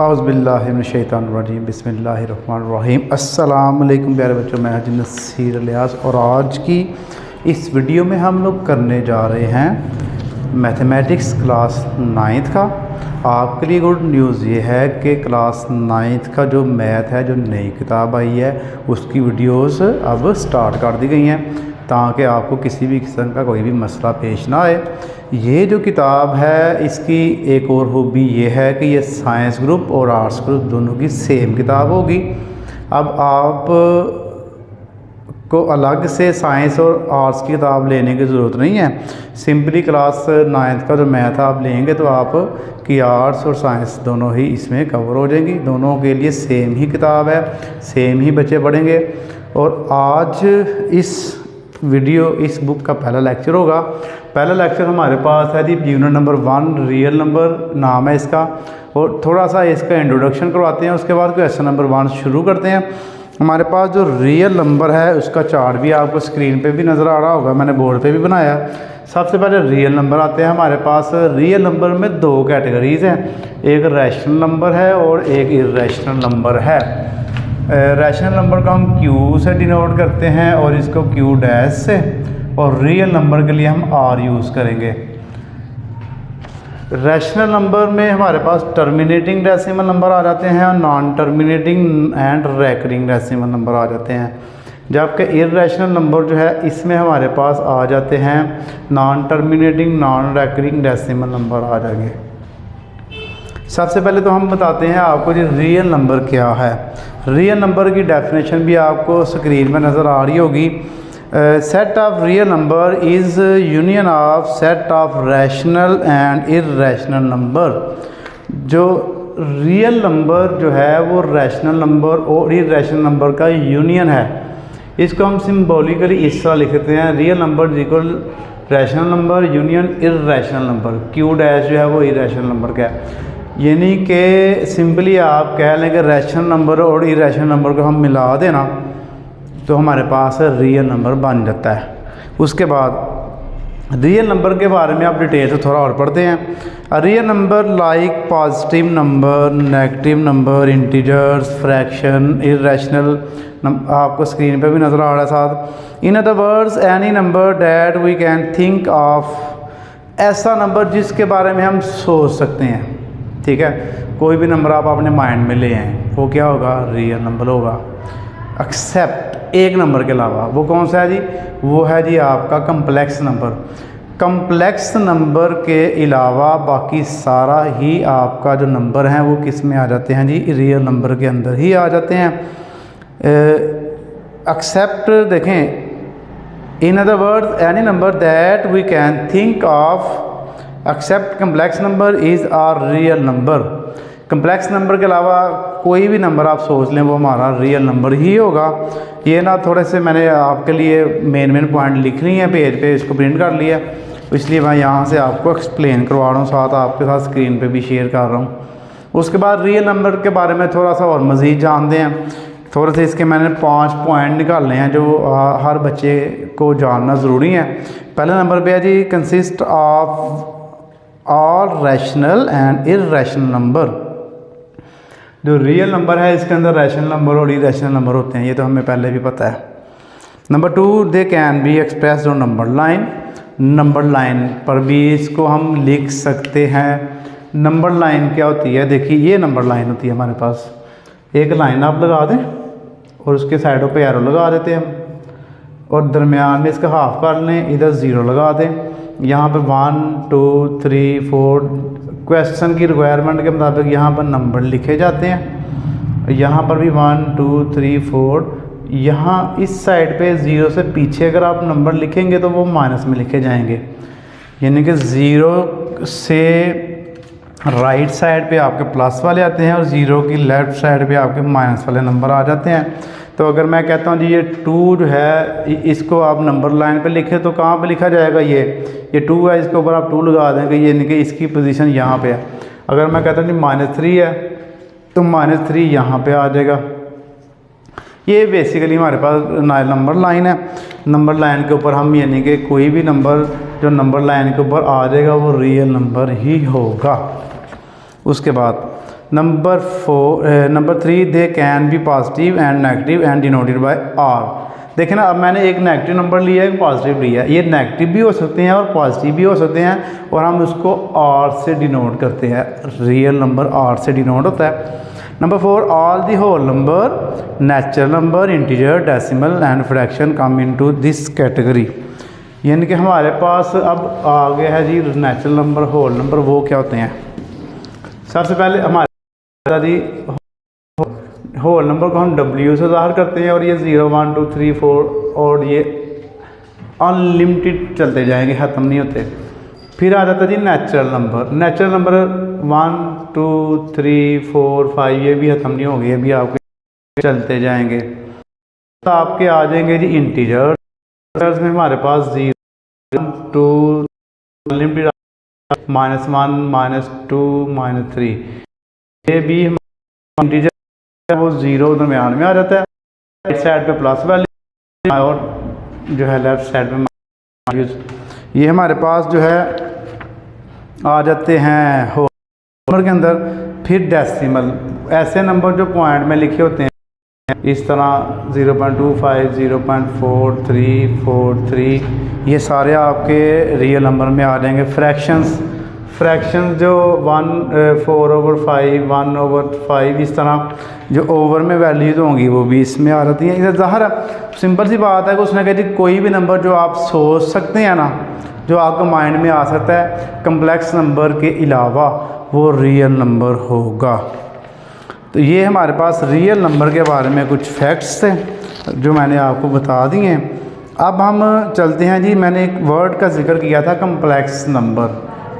औज़ुबिल्लाहिमिनश्शैतानिर्रजीम बिस्मिल्लाहिर्रहमानिर्रहीम। अस्सलाम वालेकुम प्यारे बच्चों, मैं हाजी नसीर इलियास और आज की इस वीडियो में हम लोग करने जा रहे हैं मैथमेटिक्स क्लास 9th का। आपके लिए गुड न्यूज़ ये है कि क्लास 9th का जो मैथ है, जो नई किताब आई है, उसकी वीडियोस अब स्टार्ट कर दी गई हैं ताकि आपको किसी भी किस्म का कोई भी मसला पेश ना आए। ये जो किताब है, इसकी एक और खूबी ये है कि ये साइंस ग्रुप और आर्ट्स ग्रुप दोनों की सेम किताब होगी। अब आप को अलग से साइंस और आर्ट्स की किताब लेने की ज़रूरत नहीं है। सिंपली क्लास 9th का जो मैथ आप लेंगे तो आप की आर्ट्स और साइंस दोनों ही इसमें कवर हो जाएंगी। दोनों के लिए सेम ही किताब है, सेम ही बच्चे पढ़ेंगे। और आज इस बुक का पहला लेक्चर होगा। पहला लेक्चर हमारे पास है जी यूनिट नंबर 1 रियल नंबर नाम है इसका, और थोड़ा सा इसका इंट्रोडक्शन करवाते हैं। उसके बाद क्वेश्चन नंबर 1 शुरू करते हैं। हमारे पास जो रियल नंबर है उसका चार्ट भी आपको स्क्रीन पे भी नज़र आ रहा होगा, मैंने बोर्ड पे भी बनाया। सबसे पहले रियल नंबर आते हैं हमारे पास। रियल नंबर में दो कैटेगरीज़ हैं, एक रैशनल नंबर है और एक इर्रेशनल नंबर है। रैशनल नंबर को हम क्यू से डिनोट करते हैं और इसको क्यू डैश से, और रियल नंबर के लिए हम आर यूज़ करेंगे। रैशनल नंबर में हमारे पास टर्मिनेटिंग डेसिमल नंबर आ जाते हैं और non terminating and recurring decimal number आ जाते हैं। जबकि इर्रेशनल नंबर जो है, इसमें हमारे पास आ जाते हैं non terminating non recurring decimal number आ जाएंगे। सबसे पहले तो हम बताते हैं आपको जी रियल नंबर क्या है। रियल नंबर की डेफिनेशन भी आपको स्क्रीन में नज़र आ रही होगी। Set of real number is union of set of rational and irrational number. जो रियल नंबर जो है वो रैशनल नंबर और इर्रेशनल नंबर का यूनियन है। इसको हम सिंबॉलिकली इस तरह लिखते हैं, real number equal rational number union irrational number. Q dash जो है वो इर्रेशनल नंबर का है। यानी कि सिंपली आप कह लें कि रैशनल नंबर और इर्रेशनल नंबर को हम मिला देना तो हमारे पास रियल नंबर बन जाता है। उसके बाद रियल नंबर के बारे में आप डिटेल से थोड़ा और पढ़ते हैं। Real number like positive number, negative number, integers, fraction, irrational आपको स्क्रीन पे भी नज़र आ रहा है साथ। In other words any number that we can think of, ऐसा नंबर जिसके बारे में हम सोच सकते हैं। ठीक है, कोई भी नंबर आप अपने माइंड में ले आए, वो क्या होगा? रियल नंबर होगा। एक्सेप्ट एक नंबर के अलावा, वो कौन सा है जी? वो है जी आपका कम्प्लेक्स नंबर। कम्प्लेक्स नंबर के अलावा बाकी सारा ही आपका जो नंबर हैं वो किस में आ जाते हैं जी? रियल नंबर के अंदर ही आ जाते हैं। एक्सेप्ट देखें, in other words any number that we can think of except complex number is are real number. Complex number के अलावा कोई भी नंबर आप सोच लें वो हमारा रियल नंबर ही होगा। ये ना थोड़े से मैंने आपके लिए मेन पॉइंट लिख रही हैं पेज पे, इसको प्रिंट कर लिया, इसलिए मैं यहाँ से आपको एक्सप्लेन करवा रहा हूँ, साथ आपके साथ स्क्रीन पे भी शेयर कर रहा हूँ। उसके बाद रियल नंबर के बारे में थोड़ा सा और मज़ीद जानते हैं। थोड़े से इसके मैंने 5 पॉइंट निकालने हैं जो हर बच्चे को जानना ज़रूरी है। पहले नंबर पर है जी consist of all rational and irrational number. जो रियल नंबर है इसके अंदर रैशनल नंबर और इर्रेशनल नंबर होते हैं, ये तो हमें पहले भी पता है। Number 2, they can be express on number line. Number line पर भी इसको हम लिख सकते हैं। नंबर लाइन क्या होती है? देखिए, ये नंबर लाइन होती है हमारे पास। एक लाइन आप लगा दें और उसके साइडों पे एरो लगा देते हैं, और दरमियान में इसका हाफ कर लें, इधर 0 लगा दें। यहाँ पर 1 2 3 4 क्वेश्चन की रिक्वायरमेंट के मुताबिक यहाँ पर नंबर लिखे जाते हैं। यहाँ पर भी 1 2 3 4। यहाँ इस साइड पे 0 से पीछे अगर आप नंबर लिखेंगे तो वो माइनस में लिखे जाएंगे, यानी कि 0 से राइट साइड पे आपके प्लस वाले आते हैं और 0 की लेफ़्ट साइड पे आपके माइनस वाले नंबर आ जाते हैं। तो अगर मैं कहता हूँ जी ये 2 जो है, इसको आप नंबर लाइन पे लिखें तो कहाँ पे लिखा जाएगा? ये 2 है, इसके ऊपर आप 2 लगा देंगे, यानी कि इसकी पोजीशन यहाँ पे है। अगर मैं कहता हूँ जी -3 है तो -3 यहाँ पे आ जाएगा। ये बेसिकली हमारे पास नंबर लाइन है। नंबर लाइन के ऊपर हम यानी कि कोई भी नंबर जो नंबर लाइन के ऊपर आ जाएगा वो रियल नंबर ही होगा। उसके बाद number 3 they can be positive and negative and denoted by R. देखें ना, अब मैंने एक नेगेटिव नंबर लिया है, एक पॉजिटिव लिया है। ये नेगेटिव भी हो सकते हैं और पॉजिटिव भी हो सकते हैं, और हम उसको आर से डिनोट करते हैं। रियल नंबर आर से डिनोट होता है। Number 4 all the whole number, natural number, integer, decimal and fraction come into this category. यानी कि हमारे पास अब आ गया है जी नेचुरल नंबर, होल नंबर। वो क्या होते हैं? सबसे पहले हमारे जी होल नंबर को हम W से ज़ाहिर करते हैं, और ये 0 1 2 3 4 और ये अनलिमिटेड चलते जाएंगे, ख़त्म नहीं होते। फिर आ जाता है जी नेचुरल नंबर। नेचुरल नंबर 1 2 3 4 5 ये भी ख़त्म नहीं होंगे, ये भी आपके चलते जाएंगे। तो आपके आ जाएंगे जी इंटीजर में हमारे पास 0 2 अनलिमिटेड -1 -2 -3, ये भी इंटीजर वो 0 दरमियान में आ जाता है। राइट साइड पे प्लस वैल्यू और जो है लेफ्ट साइड में माइनस। ये हमारे पास जो है आ जाते हैं होल नंबर के अंदर। फिर डेसिमल, ऐसे नंबर जो पॉइंट में लिखे होते हैं इस तरह 0.25 0.4343, ये सारे आपके रियल नंबर में आ जाएंगे। फ्रैक्शंस जो 1/4/5 1/5 इस तरह जो ओवर में वैल्यूज होंगी वो भी इसमें आ जाती है। इधर ज़ाहिर सिंपल सी बात है कि उसने कहा जी कोई भी नंबर जो आप सोच सकते हैं ना, जो आपको माइंड में आ सकता है कम्प्लेक्स नंबर के अलावा, वो रियल नंबर होगा। तो ये हमारे पास रियल नंबर के बारे में कुछ फैक्ट्स थे जो मैंने आपको बता दिए। अब हम चलते हैं जी, मैंने एक वर्ड का जिक्र किया था कम्प्लेक्स नंबर।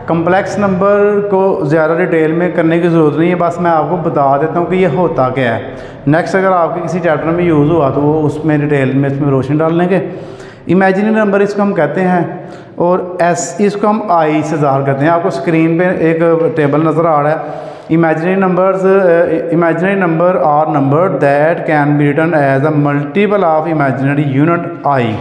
कम्प्लेक्स नंबर को ज़्यादा डिटेल में करने की ज़रूरत नहीं है, बस मैं आपको बता देता हूँ कि ये होता क्या है। नेक्स्ट अगर आपके किसी चैप्टर में यूज़ हुआ तो वो उसमें डिटेल में इसमें रोशनी डाल लेंगे। इमेजिनरी नंबर इसको हम कहते हैं, और इसको हम आई से ज़ाहिर करते हैं। आपको स्क्रीन पे एक टेबल नज़र आ रहा है। Imaginary number are number that can be written as a multiple of imaginary unit I.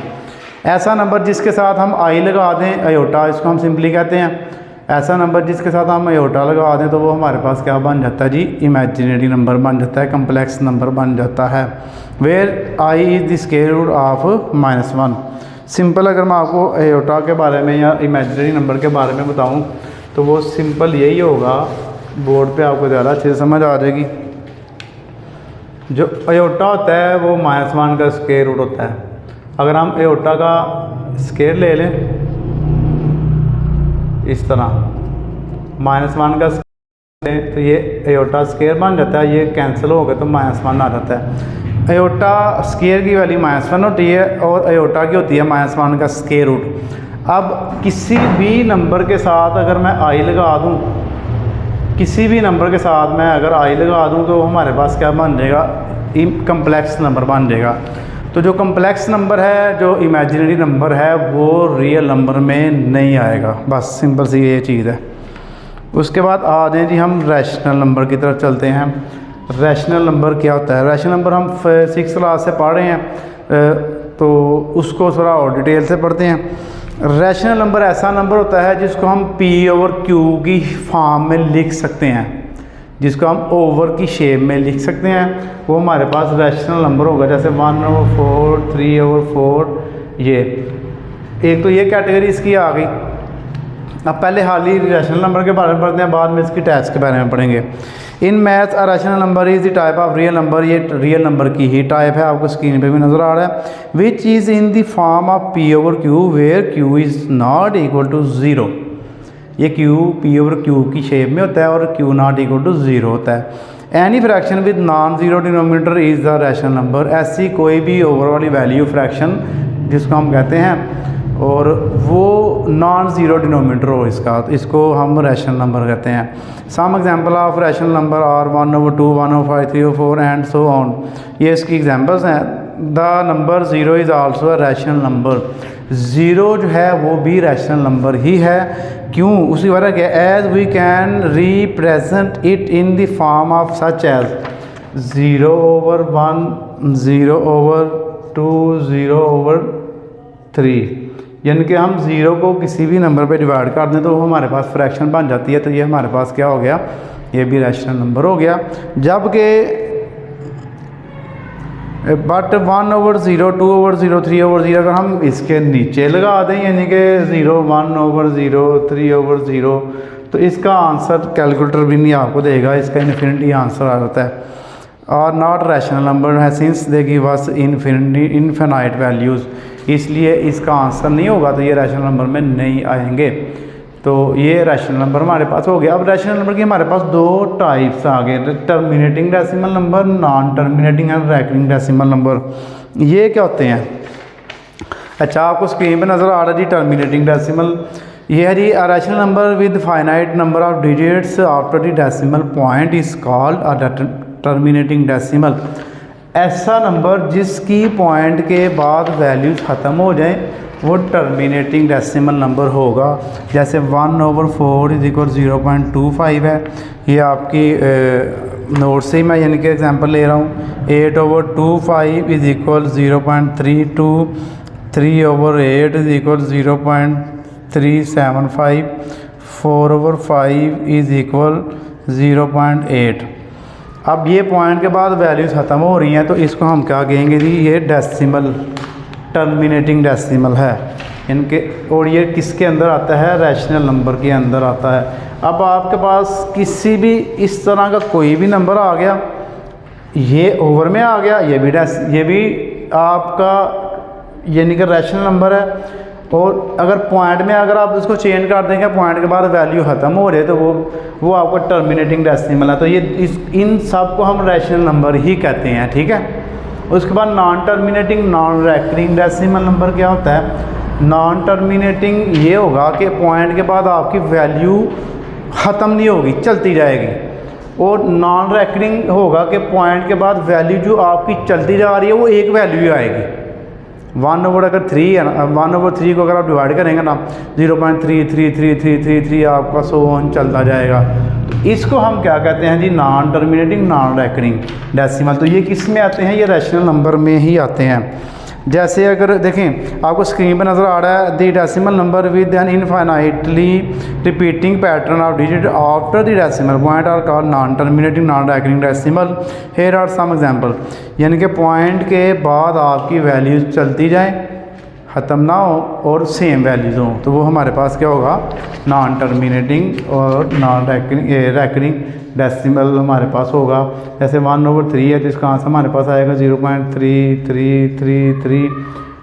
ऐसा नंबर जिसके साथ हम आई लगा दें, अयोटा इसको हम सिंपली कहते हैं। ऐसा नंबर जिसके साथ हम अयोटा लगा दें तो वो हमारे पास क्या बन जाता है जी? इमेजिनरी नंबर बन जाता है, कम्प्लेक्स नंबर बन जाता है। Where i is the square root of -1। Simple अगर मैं आपको अयोटा के बारे में या इमेजिनरी नंबर के बारे में बताऊं तो वो सिंपल यही होगा, बोर्ड पे आपको ज़्यादा अच्छे से समझ आ जाएगी। जो अयोटा होता है वो -1 का स्क्वायर रूट होता है। अगर हम अयोटा का स्क्वायर ले लें इस तरह -1 का स्क्वायर, तो ये अयोटा स्क्वायर बन जाता है। ये कैंसिल हो गया तो -1 आ जाता है। अयोटा स्क्वायर की वैल्यू -1 होती है और अयोटा की होती है -1 का स्क्वायर रूट। अब किसी भी नंबर के साथ अगर मैं आई लगा दूं, किसी भी नंबर के साथ मैं अगर आई लगा दूं तो हमारे पास क्या बन जाएगा? कम्प्लेक्स नंबर बन जाएगा। तो जो कम्प्लेक्स नंबर है, जो इमेजिनरी नंबर है, वो रियल नंबर में नहीं आएगा। बस सिंपल सी ये चीज़ है। उसके बाद आ जाएं जी हम रैशनल नंबर की तरफ चलते हैं। रैशनल नंबर क्या होता है? रैशनल नंबर हम 6th क्लास से पढ़ रहे हैं, तो उसको थोड़ा और डिटेल से पढ़ते हैं। रैशनल नंबर ऐसा नंबर होता है जिसको हम P/Q की फॉर्म में लिख सकते हैं, जिसको हम ओवर की शेप में लिख सकते हैं। वो हमारे पास रैशनल नंबर होगा, जैसे 1/4 3/4। ये एक तो ये कैटेगरी इसकी आ गई। अब पहले हाल ही रैशनल नंबर के बारे में पढ़ते हैं, बाद में इसकी टाइप्स के बारे में पढ़ेंगे। In maths a rational number is the type of real number. ये रियल नंबर की ही टाइप है, आपको स्क्रीन पे भी नज़र आ रहा है। Which is in the form of P/Q where Q is not equal to 0। ये P/Q की शेप में होता है और Q नॉट इक्वल टू 0 होता है। Any fraction with non zero denominator is the rational number. ऐसी कोई भी ओवर वाली वैल्यू फ्रैक्शन जिसको हम कहते हैं और वो नॉन ज़ीरो डिनोमिनेटर हो इसका, तो इसको हम रैशनल नंबर कहते हैं। Some example of rational number are 1/2 1/5 3/4 and so on. ये इसकी एग्जांपल्स हैं। The number 0 is also a rational number. 0 जो है वो भी रैशनल नंबर ही है। क्यों? उसी वजह के as we can represent it in the form of such as 0/1 0/2 0/3। यानी कि हम ज़ीरो को किसी भी नंबर पे डिवाइड कर दें तो वो हमारे पास फ्रैक्शन बन जाती है, तो ये हमारे पास क्या हो गया, ये भी रैशनल नंबर हो गया। जबकि बट 1/0, 2/0, 3/0 अगर हम इसके नीचे लगा दें, यानी कि 0, 1/0, 3/0, तो इसका आंसर कैलकुलेटर भी नहीं आपको देगा, इसका इन्फिनिटी आंसर आ जाता है। और नॉट रैशनल नंबर है since they give us infinite values, इसलिए इसका आंसर नहीं होगा, तो ये रैशनल नंबर में नहीं आएंगे। तो ये रैशनल नंबर हमारे पास हो गया। अब रैशनल नंबर की हमारे पास दो टाइप्स आ गए, terminating decimal number, non terminating and recurring decimal number. ये क्या होते हैं? अच्छा, आपको स्क्रीन पे नज़र आ रहा है जी टर्मिनेटिंग डेसिमल। ये है जी rational number with finite number of digits after the decimal point is called a terminating decimal. ऐसा नंबर जिसकी पॉइंट के बाद वैल्यूज ख़त्म हो जाएं वो टर्मिनेटिंग डेसिमल नंबर होगा। जैसे 1/4 = 0.25 है, ये आपकी नोट से ही मैं यानी कि एग्जांपल ले रहा हूँ। 8/25 = 0.32, 3/8 = 0.375, 4/5 = 0.8। अब ये पॉइंट के बाद वैल्यूज़ ख़त्म हो रही हैं, तो इसको हम क्या कहेंगे जी, ये डेसिमल, टर्मिनेटिंग डेसिमल है इनके। और ये किसके अंदर आता है? रैशनल नंबर के अंदर आता है। अब आपके पास किसी भी इस तरह का कोई भी नंबर आ गया, ये ओवर में आ गया, ये भी आपका यानी कि रैशनल नंबर है। और अगर पॉइंट में अगर आप उसको चेंज कर देंगे, पॉइंट के बाद वैल्यू ख़त्म हो रही है, तो वो आपका टर्मिनेटिंग डेसिमल है। तो ये इन सब को हम रैशनल नंबर ही कहते हैं, ठीक है। उसके बाद non terminating, non recurring decimal number क्या होता है? नॉन टर्मिनेटिंग ये होगा कि पॉइंट के बाद आपकी वैल्यू ख़त्म नहीं होगी, चलती जाएगी। और नॉन रैकरिंग होगा कि पॉइंट के बाद वैल्यू जो आपकी चलती जा रही है वो एक वैल्यू ही आएगी। 1/3 है ना, 1/3 को अगर आप डिवाइड करेंगे ना, 0.33333 आपका 100 चलता जाएगा। इसको हम क्या कहते हैं जी? Non terminating, non recurring decimal. तो ये किस में आते हैं? ये रैशनल नंबर में ही आते हैं। जैसे अगर देखें, आपको स्क्रीन पर नज़र आ रहा है, the decimal number with an infinitely repeating pattern of digit after the decimal point are called non terminating, non recurring decimal. Here are some example, यानी कि पॉइंट के बाद आपकी वैल्यूज़ चलती जाएं, ख़त्म ना हो और सेम वैल्यूज़ हों, तो वो हमारे पास क्या होगा? नॉन टर्मिनेटिंग और नॉन रैकरिंग डेसिमल हमारे पास होगा। जैसे 1/3 है, तो इसका आंसर हमारे पास आएगा 0.3333।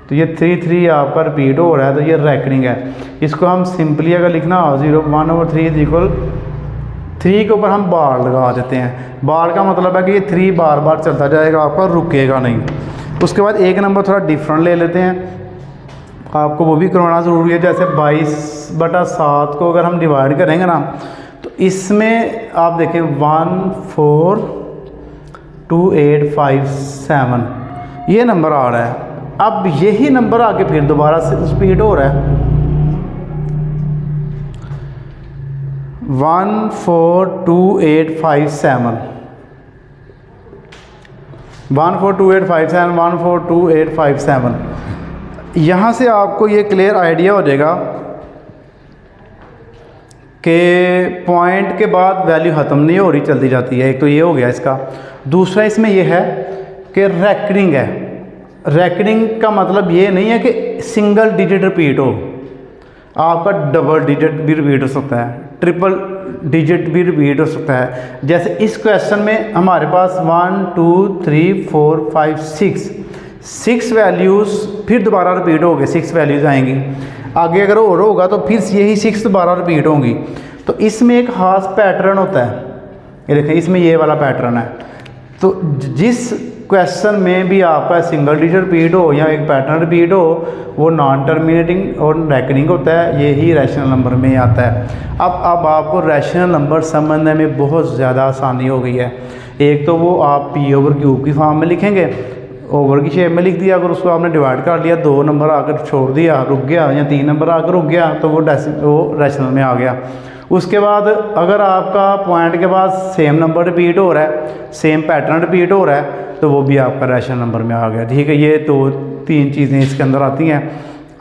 तो ये 33 आपका रिपीट हो रहा है, तो ये रैकरिंग है। इसको हम सिंपली अगर लिखना हो 1/3 = 3 के ऊपर हम बार लगा देते हैं। बार का मतलब है कि ये 3 बार बार चलता जाएगा, आपका रुकेगा नहीं। उसके बाद एक नंबर थोड़ा डिफरेंट ले लेते हैं, आपको वो भी करवाना ज़रूरी है। जैसे 22/7 को अगर हम डिवाइड करेंगे ना, तो इसमें आप देखें 1428557 ये नंबर आ रहा है। अब यही नंबर आके फिर दोबारा से रिपीट हो रहा है, 1428557, 1428557, 1428557। यहाँ से आपको ये क्लियर आइडिया हो जाएगा कि पॉइंट के बाद वैल्यू ख़त्म नहीं हो रही, चलती जाती है। एक तो ये हो गया इसका। दूसरा इसमें ये है कि रैकरिंग है। रैकरिंग का मतलब ये नहीं है कि सिंगल डिजिट रिपीट हो, आपका डबल डिजिट भी रिपीट हो सकता है, ट्रिपल डिजिट भी रिपीट हो सकता है। जैसे इस क्वेश्चन में हमारे पास 1 2 3 4 5 6 वैल्यूज़ फिर दोबारा रिपीट हो गए, 6 वैल्यूज़ आएंगी। आगे अगर और होगा तो फिर यही 6 दोबारा रिपीट होंगी। तो इसमें एक ख़ास पैटर्न होता है, ये देखें इसमें ये वाला पैटर्न है। तो जिस क्वेश्चन में भी आपका सिंगल डिजिट रिपीट हो या एक पैटर्न रिपीट हो, वो नॉन टर्मिनेटिंग और रैकरिंग होता है, यही रैशनल नंबर में आता है। अब आपको रैशनल नंबर समझने में बहुत ज़्यादा आसानी हो गई है। एक तो वो आप P/Q की फॉर्म में लिखेंगे, ओवर की शेप में लिख दिया। अगर उसको आपने डिवाइड कर लिया, 2 नंबर आकर छोड़ दिया, रुक गया, या 3 नंबर आकर रुक गया, तो वो रैशनल में आ गया। उसके बाद अगर आपका पॉइंट के बाद सेम नंबर रिपीट हो रहा है, सेम पैटर्न रिपीट हो रहा है, तो वो भी आपका रैशनल नंबर में आ गया। ठीक है, ये 2-3 चीज़ें इसके अंदर आती हैं।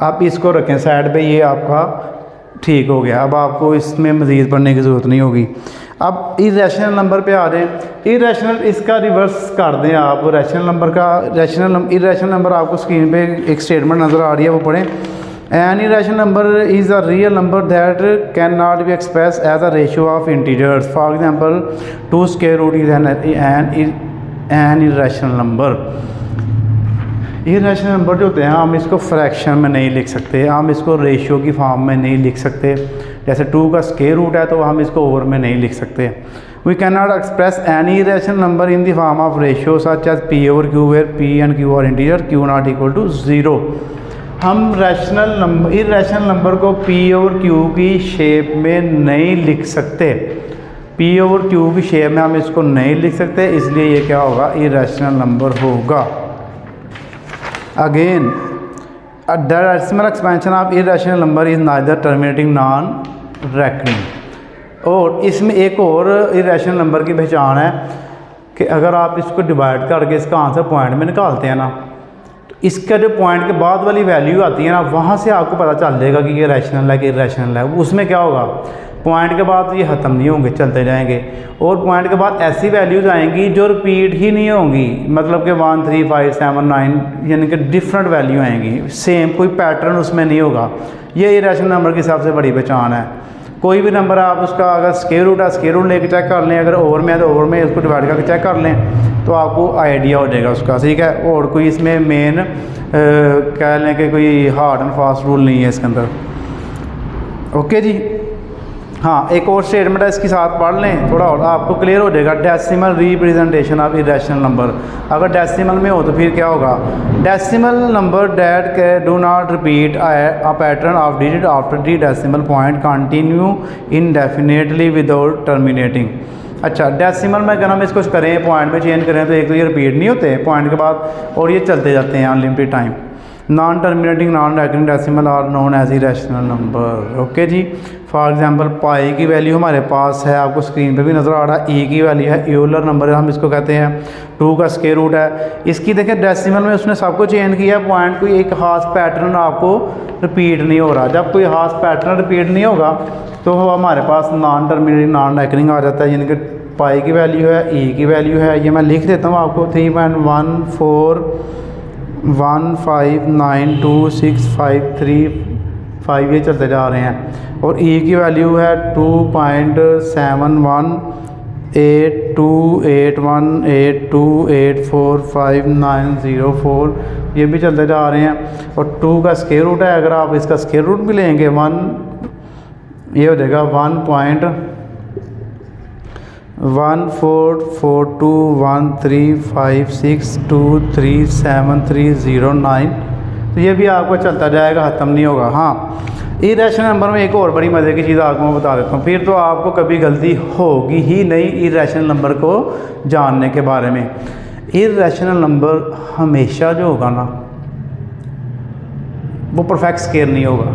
आप इसको रखें साइड पे, ये आपका ठीक हो गया। अब आपको इसमें मज़ीद पढ़ने की ज़रूरत नहीं होगी। अब इरेशनल नंबर पे आ रहे हैं। इरेशनल, इसका रिवर्स कर दें आप रैशनल नंबर का। इरेशनल नंबर आपको स्क्रीन पे एक स्टेटमेंट नज़र आ रही है, वो पढ़ें। An irrational number is a real number that can not be express as a ratio of integers. For example 2 square root is an irrational number. Irrational number जो होते हैं हम इसको फ्रैक्शन में नहीं लिख सकते, हम इसको रेशियो की फॉर्म में नहीं लिख सकते। जैसे 2 का स्क्वायर रूट है तो हम इसको ओवर में नहीं लिख सकते। We can not express any irrational number in the form of ratio such as p over q, where p and q are integer, q not equal to 0। हम इरेशनल नंबर को पी ओवर क्यू की shape में नहीं लिख सकते। P over q की shape में हम इसको नहीं लिख सकते, इसलिए ये क्या होगा, इरेशनल नंबर होगा। Again, a decimal expansion of irrational number is neither terminating non recurring। और इसमें एक और इरेशनल नंबर की पहचान है कि अगर आप इसको डिवाइड करके इसका आंसर पॉइंट में निकालते हैं ना, तो इसका जो पॉइंट के बाद वाली वैल्यू आती है ना, वहाँ से आपको पता चल जाएगा कि ये रैशनल है कि इरेशनल है। उसमें क्या होगा, पॉइंट के बाद ये ख़त्म नहीं होंगे, चलते जाएंगे, और पॉइंट के बाद ऐसी वैल्यूज़ आएंगी जो रिपीट ही नहीं होंगी। मतलब कि 1 3 5 7 9 यानी कि डिफरेंट वैल्यू आएंगी, सेम कोई पैटर्न उसमें नहीं होगा। ये इरेशनल नंबर की सबसे बड़ी पहचान है। कोई भी नंबर आप उसका अगर स्क्वायर रूट है, स्क्वायर रूट लेके चेक कर लें, अगर ओवर में है तो ओवर में उसको डिवाइड करके चेक कर लें, तो आपको आइडिया हो जाएगा उसका, ठीक है। और कोई इसमें मेन कह लें कि कोई हार्ड एंड फास्ट रूल नहीं है इसके अंदर। ओके जी, हाँ, एक और स्टेटमेंट है, इसके साथ पढ़ लें थोड़ा और आपको क्लियर हो जाएगा। Decimal representation of irrational number. अगर डेसिमल में हो तो फिर क्या होगा, डेसिमल नंबर डैट के do not repeat a pattern of digit after the decimal point continue indefinitely without terminating. अच्छा, डेसिमल में अगर हम इसको करें, पॉइंट में चेंज करें, तो एक तो ये रिपीट नहीं होते पॉइंट के बाद, और ये चलते जाते हैं unlimited time. Non terminating non recurring decimal are known as irrational number. Okay जी, फॉर एग्जांपल पाई की वैल्यू हमारे पास है, आपको स्क्रीन पे भी नज़र आ रहा है, ई की वैल्यू है, यूलर नंबर हम इसको कहते हैं। 2 का स्क्वायर रूट है, इसकी देखें डेसिमल में उसने सबको चेंज किया, पॉइंट कोई एक खास पैटर्न आपको रिपीट नहीं हो रहा। जब कोई खास पैटर्न रिपीट नहीं होगा तो हमारे पास नॉन टर्मिनेटिंग नॉन रेकरिंग आ जाता है, यानी कि पाई की वैल्यू है, ई की वैल्यू है, ये मैं लिख देता हूँ आपको 3.1415926535 ये चलते जा रहे हैं। और ई की वैल्यू है 2.718281845904, ये भी चलते जा रहे हैं। और 2 का स्क्वायर रूट है, अगर आप इसका स्क्वायर रूट भी लेंगे 1, ये हो जाएगा 1.14213562373009। तो ये भी आपको चलता जाएगा, ख़त्म नहीं होगा। हाँ, इरेशनल नंबर में एक और बड़ी मज़े की चीज़ आपको मैं बता देता हूँ, फिर तो आपको कभी गलती होगी ही नहीं इरेशनल नंबर को जानने के बारे में। इरेशनल नंबर हमेशा जो होगा ना, वो परफेक्ट स्क्वायर नहीं होगा,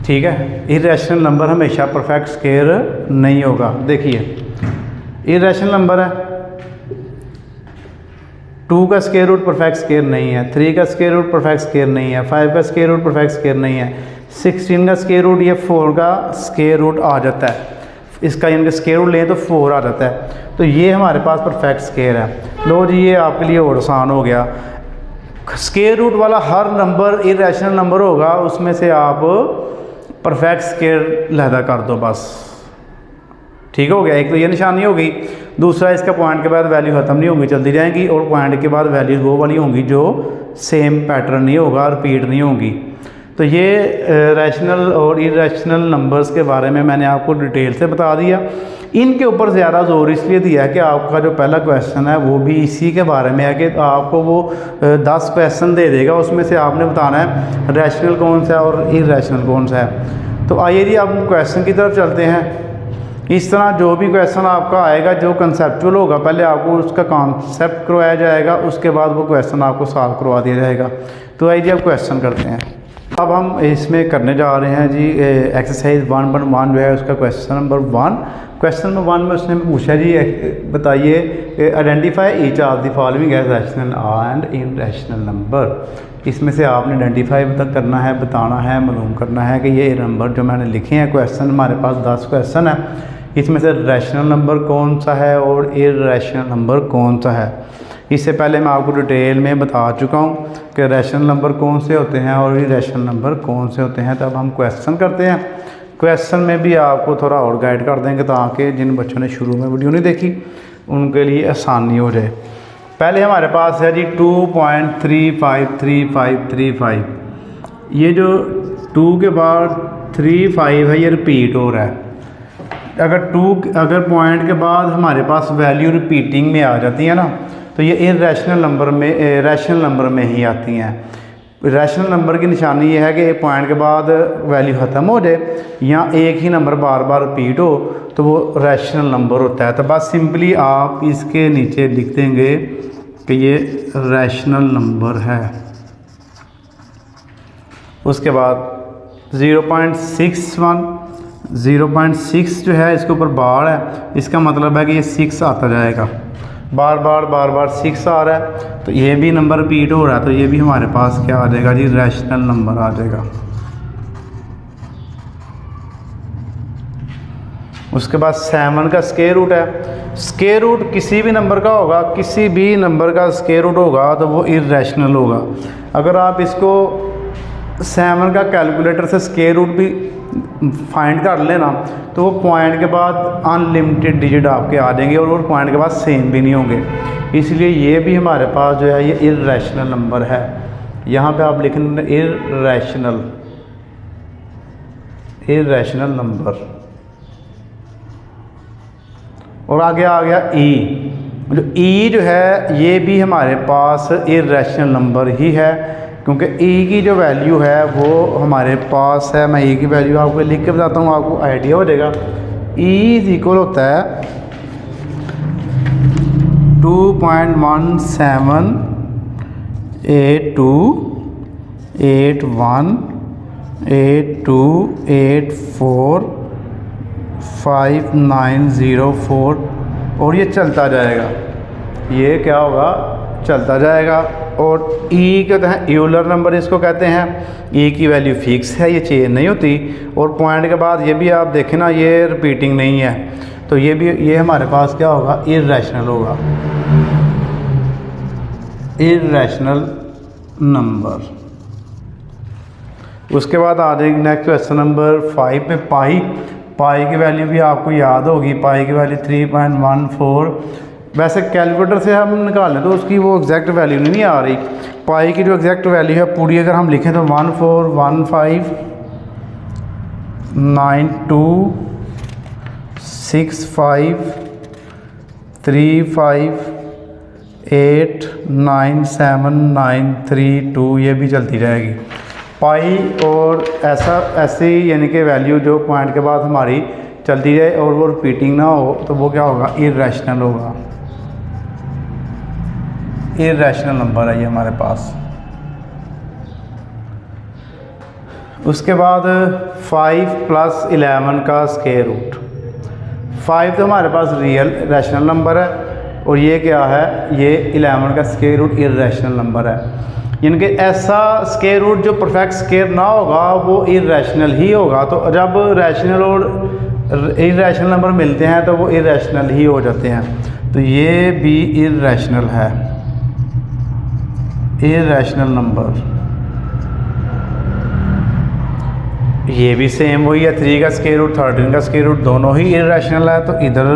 ठीक है। इरेशनल नंबर हमेशा परफेक्ट स्क्वायर नहीं होगा। देखिए, इरेशनल नंबर है, 2 का स्क्वायर रूट परफेक्ट स्क्वायर नहीं है, 3 का स्क्वायर रूट परफेक्ट स्क्वायर नहीं है, 5 का स्क्वायर रूट परफेक्ट स्क्वायर नहीं है, 16 का स्क्वायर रूट, ये 4 का स्क्वायर रूट आ जाता है, इसका यानी कि स्क्वायर रूट लें तो 4 आ जाता है, तो ये हमारे पास परफेक्ट स्क्वायर है। लो जी, ये आपके लिए और आसान हो गया। स्क्वायर रूट वाला हर नंबर इरेशनल नंबर होगा, उसमें से आप परफेक्ट स्क्वायर लहदा कर दो, बस ठीक हो गया। एक तो ये निशानी होगी, दूसरा इसका पॉइंट के बाद वैल्यू ख़त्म नहीं होगी, चलती जाएंगी, और पॉइंट के बाद वैल्यू वो वाली होंगी जो सेम पैटर्न नहीं होगा, रिपीट नहीं होगी। तो ये रैशनल और इरेशनल नंबर्स के बारे में मैंने आपको डिटेल से बता दिया। इनके ऊपर ज़्यादा जोर इसलिए दिया है कि आपका जो पहला क्वेश्चन है वो भी इसी के बारे में है कि आपको वो 10 क्वेश्चन दे देगा, उसमें से आपने बताना है रैशनल कौन सा है और इरेशनल कौन सा है। तो आइए जी, आप क्वेश्चन की तरफ चलते हैं। इस तरह जो भी क्वेश्चन आपका आएगा, जो कंसेप्चुअल होगा, पहले आपको उसका कॉन्सेप्ट करवाया जाएगा, उसके बाद वो क्वेश्चन आपको सॉल्व करवा दिया जाएगा। तो आइए जी, आप क्वेश्चन करते हैं। अब हम इसमें करने जा रहे हैं जी एक्सरसाइज 1.1 जो है उसका क्वेश्चन नंबर 1। क्वेश्चन नंबर 1 में उसने पूछा जी, बताइए identify each of the following as rational and irrational number. इसमें से आपने आइडेंटिफाई तक करना है, बताना है, मालूम करना है कि ये नंबर जो मैंने लिखे हैं, क्वेश्चन हमारे पास 10 क्वेश्चन है, इसमें से रैशनल नंबर कौन सा है और इर्रेशनल नंबर कौन सा है। इससे पहले मैं आपको डिटेल में बता चुका हूँ कि रैशनल नंबर कौन से होते हैं और इर्रेशनल नंबर कौन से होते हैं। तब हम क्वेश्चन करते हैं, क्वेश्चन में भी आपको थोड़ा और गाइड कर देंगे ताकि जिन बच्चों ने शुरू में वीडियो नहीं देखी उनके लिए आसानी हो जाए। पहले हमारे पास है जी 2.353535। ये जो 2 के बाद 35 है ये रिपीट हो रहा है। अगर पॉइंट के बाद हमारे पास वैल्यू रिपीटिंग में आ जाती है ना तो ये इर्रेशनल नंबर में रैशनल नंबर में ही आती हैं। रैशनल नंबर की निशानी ये है कि एक पॉइंट के बाद वैल्यू ख़त्म हो जाए या एक ही नंबर बार बार रिपीट हो तो वो रैशनल नंबर होता है। तो बस सिंपली आप इसके नीचे लिख देंगे कि ये रैशनल नंबर है। उसके बाद 0.6 जो है इसके ऊपर बार है, इसका मतलब है कि ये 6 आता जाएगा, बार बार 6 आ रहा है तो ये भी नंबर रिपीट हो रहा है, तो ये भी हमारे पास क्या आ जाएगा जी, रैशनल नंबर आ जाएगा। उसके बाद 7 का स्क्वायर रूट है। स्क्वायर रूट किसी भी नंबर का होगा, किसी भी नंबर का स्क्वायर रूट होगा तो वो इर्रेशनल होगा। अगर आप इसको 7 का कैलकुलेटर से स्क्वायर रूट भी फाइंड कर लेना तो वो पॉइंट के बाद अनलिमिटेड डिजिट आपके आ जाएंगे और वो पॉइंट के बाद सेम भी नहीं होंगे। इसलिए ये भी हमारे पास जो है ये इर्रेशनल नंबर है। यहाँ पे आप लिखेंगे इर्रेशनल नंबर। और आगे आ गया ई। जो है ये भी हमारे पास इर्रेशनल नंबर ही है, क्योंकि ई की जो वैल्यू है वो हमारे पास है। मैं ई की वैल्यू आपको लिख के बताता हूँ, आपको आइडिया हो जाएगा। ई इज इक्वल होता है 2.178281284590 और ये चलता जाएगा, ये क्या होगा, चलता जाएगा। और ई कहते हैं यूलर नंबर, इसको कहते हैं। ई की वैल्यू फिक्स है, ये चेंज नहीं होती। और पॉइंट के बाद ये भी आप देखें ना, ये रिपीटिंग नहीं है, तो ये हमारे पास क्या होगा, इर्रेशनल होगा, इर्रेशनल नंबर। उसके बाद आ जाएगी नेक्स्ट क्वेश्चन नंबर 5 में पाई की वैल्यू भी आपको याद होगी। पाई की वैल्यू 3.14। वैसे कैलकुलेटर से हम निकालें तो उसकी वो एग्जैक्ट वैल्यू नहीं आ रही। पाई की जो एग्जैक्ट वैल्यू है पूरी अगर हम लिखें तो 14926535897932 ये भी चलती रहेगी पाई। और ऐसी यानी कि वैल्यू जो पॉइंट के बाद हमारी चलती जाए और वो रिपीटिंग ना हो तो वो क्या होगा, इर्रेशनल होगा। इर्रेशनल नंबर है ये हमारे पास। उसके बाद 5 + 11 का स्क्वायर रूट। 5 तो हमारे पास रियल रैशनल नंबर है और ये क्या है, ये 11 का स्क्वायर रूट इर्रेशनल नंबर है। यानी कि ऐसा स्क्वायर रूट जो परफेक्ट स्क्वायर ना होगा वो इर्रेशनल ही होगा। तो जब रैशनल और इर्रेशनल नंबर मिलते हैं तो वो इर्रेशनल ही हो जाते हैं। तो ये भी इर्रेशनल है, इर्रेशनल नंबर। ये भी सेम वही है, 3 का स्क्वायर रूट 13 का स्क्वायर रूट दोनों ही इर्रेशनल है, तो इधर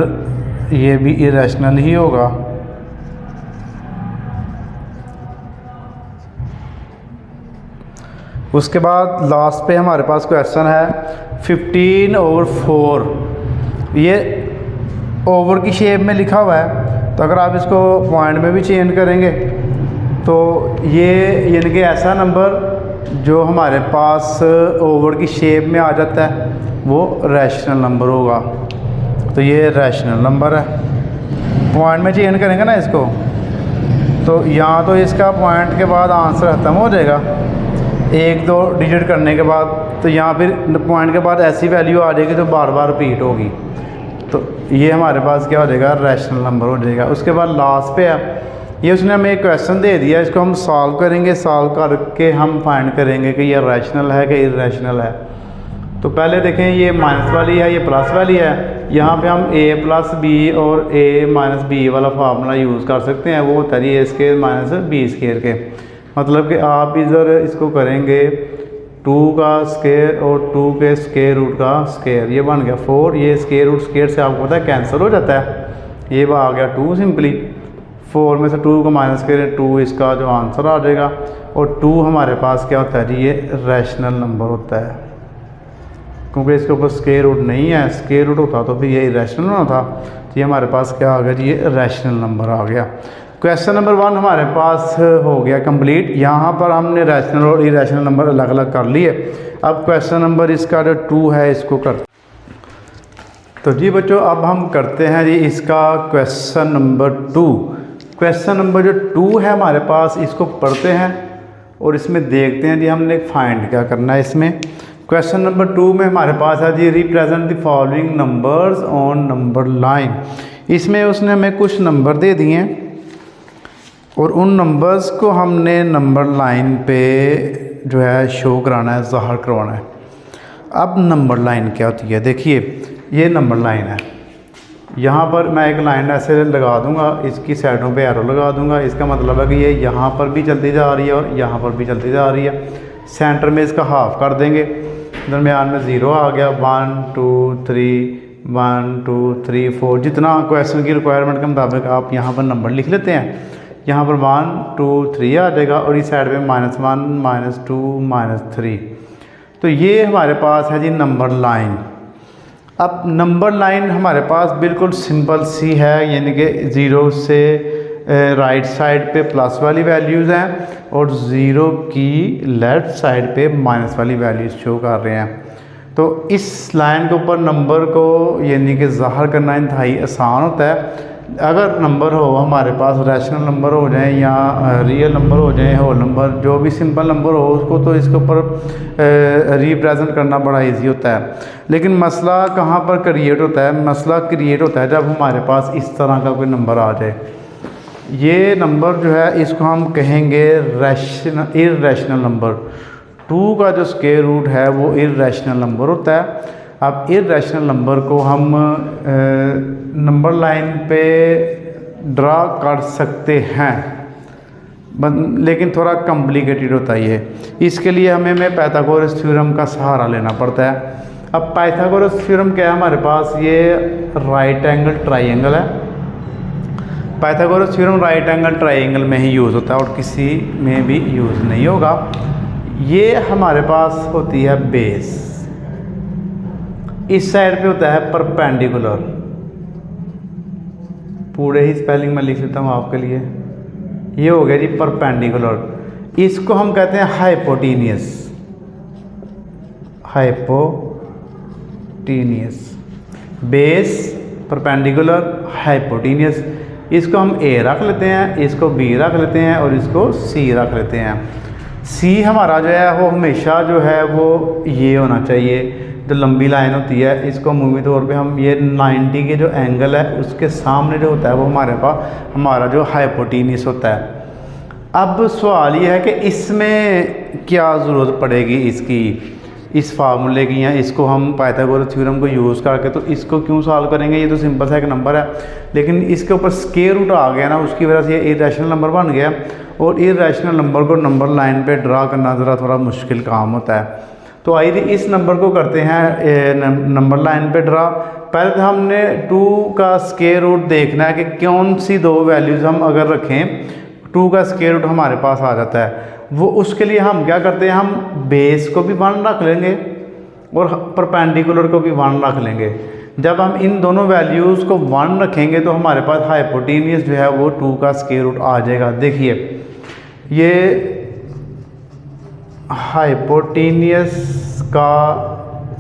ये भी इर्रेशनल ही होगा। उसके बाद लास्ट पे हमारे पास क्वेश्चन है 15/4। ये ओवर की शेप में लिखा हुआ है, तो अगर आप इसको पॉइंट में भी चेंज करेंगे तो ये यानी कि ऐसा नंबर जो हमारे पास ओवर की शेप में आ जाता है वो रैशनल नंबर होगा। तो ये रैशनल नंबर है। पॉइंट में चेंज करेंगे ना इसको तो यहाँ तो इसका पॉइंट के बाद आंसर ख़त्म हो जाएगा 1-2 डिजिट करने के बाद, तो यहाँ फिर पॉइंट के बाद ऐसी वैल्यू आ जाएगी जो बार बार रिपीट होगी। तो ये हमारे पास क्या हो जाएगा, रैशनल नंबर हो जाएगा। उसके बाद लास्ट पे है ये उसने हमें एक क्वेश्चन दे दिया, इसको हम सॉल्व करेंगे, सॉल्व करके हम फाइंड करेंगे कि ये रैशनल है कि इर्रेशनल है। तो पहले देखें, ये माइनस वाली है, ये प्लस वाली है। यहाँ पे हम a प्लस बी और a माइनस बी वाला फार्मूला यूज़ कर सकते हैं, वो होता है a square minus b square के। मतलब कि आप इधर इसको करेंगे 2 का स्केयर और 2 के स्केयर रूट का स्केयर, ये बन गया 4। ये स्केयर रूट स्केयर से आपको पता है कैंसिल हो जाता है, ये आ गया 2 सिंपली। 4 में से 2 को माइनस करें 2, इसका जो आंसर आ जाएगा। और 2 हमारे पास क्या होता है जी, ये रैशनल नंबर होता है, क्योंकि इसके ऊपर स्केयर रूट नहीं है। स्केयर रूट होता तो फिर ये इरेशनल होना था। तो ये हमारे पास क्या आ गया जी, ये रैशनल नंबर आ गया। क्वेश्चन नंबर 1 हमारे पास हो गया कंप्लीट। यहाँ पर हमने रैशनल और इरेशनल नंबर अलग अलग कर लिए। अब क्वेश्चन नंबर इसका जो 2 है इसको कर। तो जी बच्चों, अब हम करते हैं जी इसका क्वेश्चन नंबर 2। क्वेश्चन नंबर जो 2 है हमारे पास, इसको पढ़ते हैं और इसमें देखते हैं जी हमने फाइंड क्या करना है इसमें। क्वेश्चन नंबर 2 में हमारे पास है जी, represent the following numbers on number line. इसमें उसने हमें कुछ नंबर दे दिए हैं और उन नंबर्स को हमने नंबर लाइन पे जो है शो कराना है, ज़ाहिर करवाना है। अब नंबर लाइन क्या होती है, देखिए ये नंबर लाइन है। यहाँ पर मैं एक लाइन ऐसे लगा दूंगा, इसकी साइडों पे एरो लगा दूंगा। इसका मतलब है कि ये यहाँ पर भी चलती जा रही है और यहाँ पर भी चलती जा रही है। सेंटर में इसका हाफ कर देंगे, दरमियान में 0 आ गया। 1 2 3 1 2 3 4, जितना क्वेश्चन की रिक्वायरमेंट के मुताबिक आप यहाँ पर नंबर लिख लेते हैं। यहाँ पर 1 2 3 आ जाएगा और इस साइड पे -1 -2 -3। तो ये हमारे पास है जी नंबर लाइन। अब नंबर लाइन हमारे पास बिल्कुल सिंपल सी है, यानी कि 0 से राइट साइड पे प्लस वाली वैल्यूज़ हैं और 0 की लेफ़्ट साइड पे माइनस वाली वैल्यूज़ शो कर रहे हैं। तो इस लाइन के ऊपर नंबर को यानी कि ज़ाहिर करना इंतहाई आसान होता है। अगर नंबर हो हमारे पास, रैशनल नंबर हो जाए या रियल नंबर हो जाए, होल नंबर, जो भी सिंपल नंबर हो उसको तो इसके ऊपर रिप्रेजेंट करना बड़ा इजी होता है। लेकिन मसला कहाँ पर क्रिएट होता है, मसला क्रिएट होता है जब हमारे पास इस तरह का कोई नंबर आ जाए। ये नंबर जो है इसको हम कहेंगे इर्रेशनल नंबर। 2 का जो स्क्वायर रूट है वो इर्रेशनल नंबर होता है। अब इर्रेशनल नंबर को हम नंबर लाइन पे ड्रा कर सकते हैं, लेकिन थोड़ा कॉम्प्लिकेटेड होता है ये। इसके लिए हमें पाइथागोरस थ्योरम का सहारा लेना पड़ता है। अब पाइथागोरस थ्योरम क्या है हमारे पास, ये राइट एंगल ट्राइंगल है। Pythagoras theorem right angle triangle में ही यूज़ होता है और किसी में भी यूज़ नहीं होगा। ये हमारे पास होती है बेस, इस साइड पे होता है परपेंडिकुलर। पूरे ही स्पेलिंग में लिख लेता हूँ आपके लिए। ये हो गया जी परपेंडिकुलर। इसको हम कहते हैं हाइपोटेनियस। Base, perpendicular, hypotenuse. इसको हम A रख लेते हैं, इसको B रख लेते हैं और इसको C रख लेते हैं। C हमारा जो है वो हमेशा जो है वो ये होना चाहिए, जो लंबी लाइन होती है। इसको मूवी तौर पे हम ये 90 के जो एंगल है उसके सामने जो होता है वो हमारे पास हमारा जो हाइपोटेनियस होता है। अब सवाल ये है कि इसमें क्या ज़रूरत पड़ेगी इसकी, इस फार्मूले की, या इसको हम पाइथागोरस थ्योरम को यूज़ करके तो इसको क्यों सॉल्व करेंगे। ये तो सिंपल सा एक नंबर है, लेकिन इसके ऊपर स्क्वायर रूट आ गया ना, उसकी वजह से ये इर्रेशनल नंबर बन गया। और इर्रेशनल नंबर को नंबर लाइन पे ड्रा करना ज़रा थोड़ा मुश्किल काम होता है। तो आइए इस नंबर को करते हैं नंबर लाइन पे ड्रा। पहले तो हमने 2 का स्क्वायर रूट देखना है कि कौन सी 2 वैल्यूज़ हम अगर रखें 2 का स्क्वायर रूट हमारे पास आ जाता है। वो उसके लिए हम क्या करते हैं, हम बेस को भी 1 रख लेंगे और परपेंडिकुलर को भी 1 रख लेंगे। जब हम इन दोनों वैल्यूज़ को 1 रखेंगे तो हमारे पास हाइपोटेनियस जो है वो 2 का स्क्वायर रूट आ जाएगा। देखिए ये हाइपोटेनियस का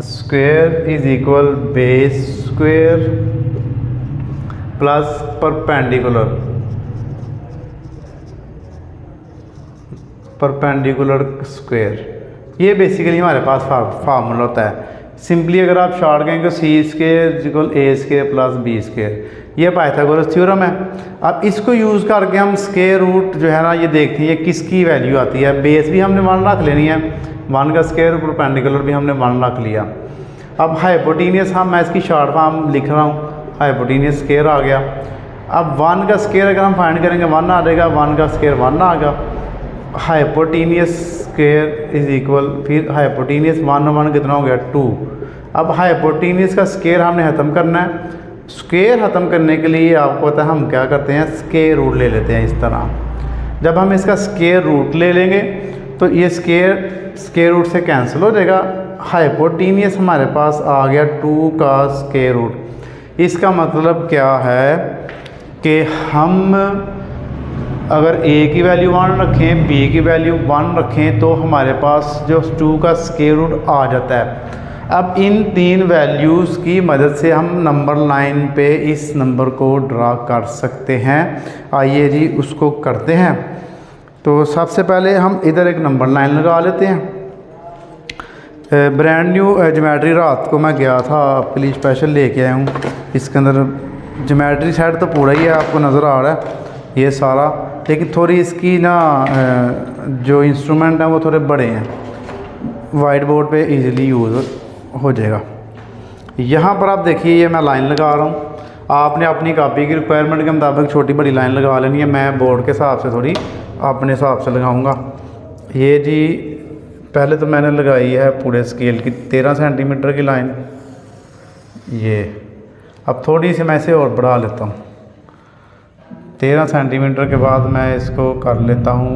square is equal base square plus perpendicular square. ये बेसिकली हमारे पास फार्मूला होता है। सिंपली अगर आप शॉर्ट कहेंगे सी स्क्वायर इक्वल ए स्क्वायर प्लस बी स्क्वायर, ये पाइथागोरस थ्योरम है। अब इसको यूज़ करके हम स्क्वायर रूट जो है ना ये देखते हैं ये किसकी वैल्यू आती है। बेस भी हमने 1 रख लेनी है, 1 का स्क्वायर, परपेंडिकुलर भी हमने 1 रख लिया। अब हाइपोटेनियस मैं इसकी शॉर्ट फॉर्म लिख रहा हूँ, हाइपोटेनियस स्क्वायर आ गया। अब 1 का स्क्वायर अगर हम फाइंड करेंगे 1 आ जाएगा, 1 का स्क्वायर 1 आ गया। हाइपोटेनियस स्क्वायर इज इक्वल, फिर हाइपोटेनियस 1 और 1 कितना हो गया 2। अब हाइपोटेनियस का स्क्वायर हमने ख़त्म करना है। स्क्वायर ख़त्म करने के लिए आपको पता है हम क्या करते हैं, स्क्वायर रूट ले लेते हैं इस तरह। जब हम इसका स्क्वायर रूट ले लेंगे तो ये स्क्वायर रूट से कैंसिल हो जाएगा। हाइपोटेनियस हमारे पास आ गया 2 का स्क्वायर रूट। इसका मतलब क्या है कि हम अगर a की वैल्यू 1 रखें, b की वैल्यू 1 रखें तो हमारे पास जो 2 का स्क्वायर रूट आ जाता है। अब इन 3 वैल्यूज़ की मदद से हम नंबर लाइन पे इस नंबर को ड्रा कर सकते हैं। आइए जी उसको करते हैं। तो सबसे पहले हम इधर एक नंबर लाइन लगा लेते हैं। ब्रांड न्यू ज्योमेट्री रात को मैं गया था, आपके लिए स्पेशल लेके आया हूँ। इसके अंदर ज्योमेट्री सेट तो पूरा ही है, आपको नज़र आ रहा है ये सारा, लेकिन थोड़ी इसकी ना जो इंस्ट्रूमेंट हैं वो थोड़े बड़े हैं, वाइट बोर्ड पे इजीली यूज़ हो जाएगा। यहाँ पर आप देखिए ये मैं लाइन लगा रहा हूँ। आपने अपनी कॉपी की रिक्वायरमेंट के मुताबिक छोटी बड़ी लाइन लगा लेनी है। मैं बोर्ड के हिसाब से थोड़ी अपने हिसाब से लगाऊंगा। ये जी पहले तो मैंने लगाई है पूरे स्केल की 13 सेंटीमीटर की लाइन। ये अब थोड़ी सी मैं इसे और बढ़ा लेता हूँ। 13 सेंटीमीटर के बाद मैं इसको कर लेता हूँ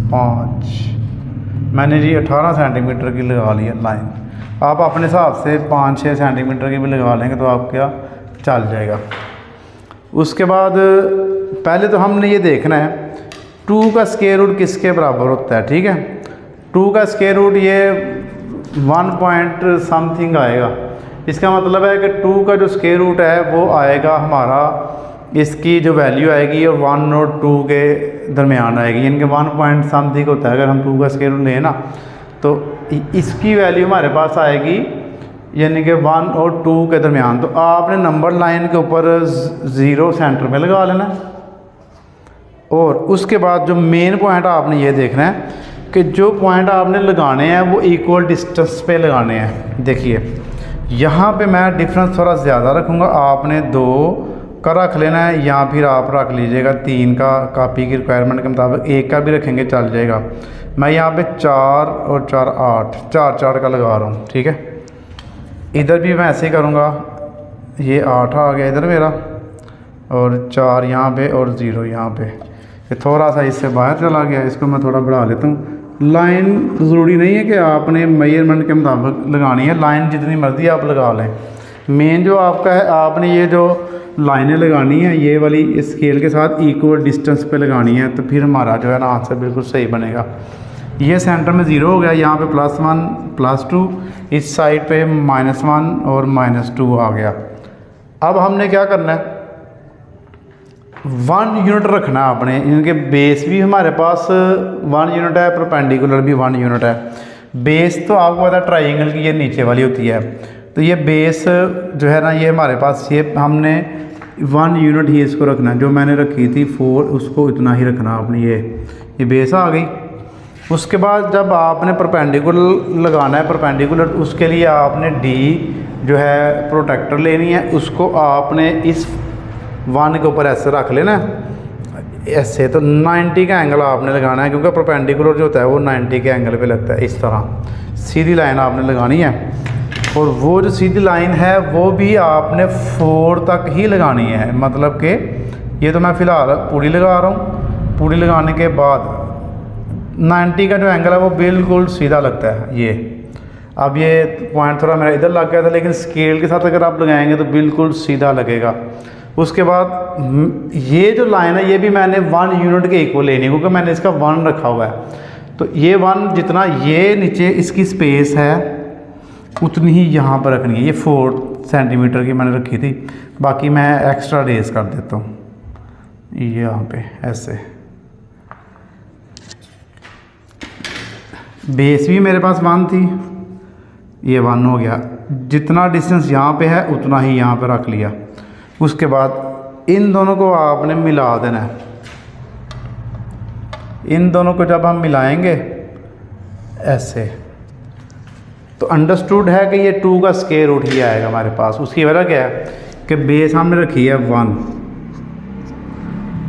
5। मैंने जी 18 सेंटीमीटर की लगा लिया लाइन। आप अपने हिसाब से 5-6 सेंटीमीटर की भी लगा लेंगे तो आप क्या चल जाएगा। उसके बाद पहले तो हमने ये देखना है 2 का स्क्वायर रूट किसके बराबर होता है। ठीक है, 2 का स्क्वायर रूट ये 1 पॉइंट समथिंग आएगा। इसका मतलब है कि 2 का जो स्क्वायर रूट है वो आएगा हमारा, इसकी जो वैल्यू आएगी और 1 और 2 के दरमियान आएगी, यानी कि 1 पॉइंट समथिंग होता है। अगर हम 2 का स्क्वायर रूट लें ना तो इसकी वैल्यू हमारे पास आएगी यानी कि 1 और 2 के दरमियान। तो आपने नंबर लाइन के ऊपर 0 सेंटर में लगा लेना है। और उसके बाद जो मेन पॉइंट आपने ये देखना है कि जो पॉइंट आपने लगाने हैं वो इक्वल डिस्टेंस पे लगाने हैं। देखिए यहाँ पे मैं डिफरेंस थोड़ा ज़्यादा रखूँगा, आपने 2 का रख लेना है या फिर आप रख लीजिएगा 3 का, कॉपी की रिक्वायरमेंट के मुताबिक 1 का भी रखेंगे चल जाएगा। मैं यहाँ पे 4 और 4 8, 4 का लगा रहा हूँ। ठीक है, इधर भी मैं ऐसे ही करूँगा। ये 8 आ गया इधर मेरा, और 4 यहाँ पे और 0 यहाँ पे। ये थोड़ा सा इससे बाहर चला गया, इसको मैं थोड़ा बढ़ा लेता हूँ। लाइन ज़रूरी नहीं है कि आपने मेजरमेंट के मुताबिक लगानी है, लाइन जितनी मर्ज़ी आप लगा लें। मेन जो आपका है, आपने ये जो लाइनें लगानी है ये वाली स्केल के साथ इक्वल डिस्टेंस पे लगानी है, तो फिर हमारा जो है ना आंसर बिल्कुल सही बनेगा। ये सेंटर में 0 हो गया, यहाँ पे +1 +2, इस साइड पे -1 और -2 आ गया। अब हमने क्या करना है, 1 यूनिट रखना है आपने। इनके बेस भी हमारे पास 1 यूनिट है, परपेंडिकुलर भी 1 यूनिट है। बेस तो आपको पता है ट्राइंगल की ये नीचे वाली होती है, तो ये बेस जो है ना ये हमारे पास ये हमने 1 यूनिट ही इसको रखना है। जो मैंने रखी थी 4 उसको इतना ही रखना आपने। ये बेस आ गई। उसके बाद जब आपने परपेंडिकुलर लगाना है, परपेंडिकुलर, उसके लिए आपने D जो है प्रोटेक्टर लेनी है, उसको आपने इस 1 के ऊपर ऐसे रख लेना ऐसे। तो 90 का एंगल आपने लगाना है, क्योंकि परपेंडिकुलर जो होता है वो 90 के एंगल पे लगता है। इस तरह सीधी लाइन आपने लगानी है, और वो जो सीधी लाइन है वो भी आपने 4 तक ही लगानी है। मतलब कि ये तो मैं फ़िलहाल पूरी लगा रहा हूँ। पूरी लगाने के बाद 90 का जो एंगल है वो बिल्कुल सीधा लगता है। ये अब ये पॉइंट थोड़ा मेरा इधर लग गया था, लेकिन स्केल के साथ अगर आप लगाएंगे तो बिल्कुल सीधा लगेगा। उसके बाद ये जो लाइन है ये भी मैंने 1 यूनिट के इक्वल लेनी है, क्योंकि मैंने इसका 1 रखा हुआ है। तो ये 1 जितना ये नीचे इसकी स्पेस है उतनी ही यहाँ पर रखनी है। ये 4 सेंटीमीटर की मैंने रखी थी, बाकी मैं एक्स्ट्रा रेज कर देता हूँ यहाँ पे ऐसे। बेस भी मेरे पास 1 थी, ये 1 हो गया। जितना डिस्टेंस यहाँ पे है उतना ही यहाँ पे रख लिया। उसके बाद इन दोनों को आपने मिला देना है। इन दोनों को जब हम मिलाएंगे ऐसे, तो अंडरस्टूड है कि ये 2 का स्क्वायर रूट ही आएगा हमारे पास। उसकी वजह क्या है कि बेस हमने रखी है 1,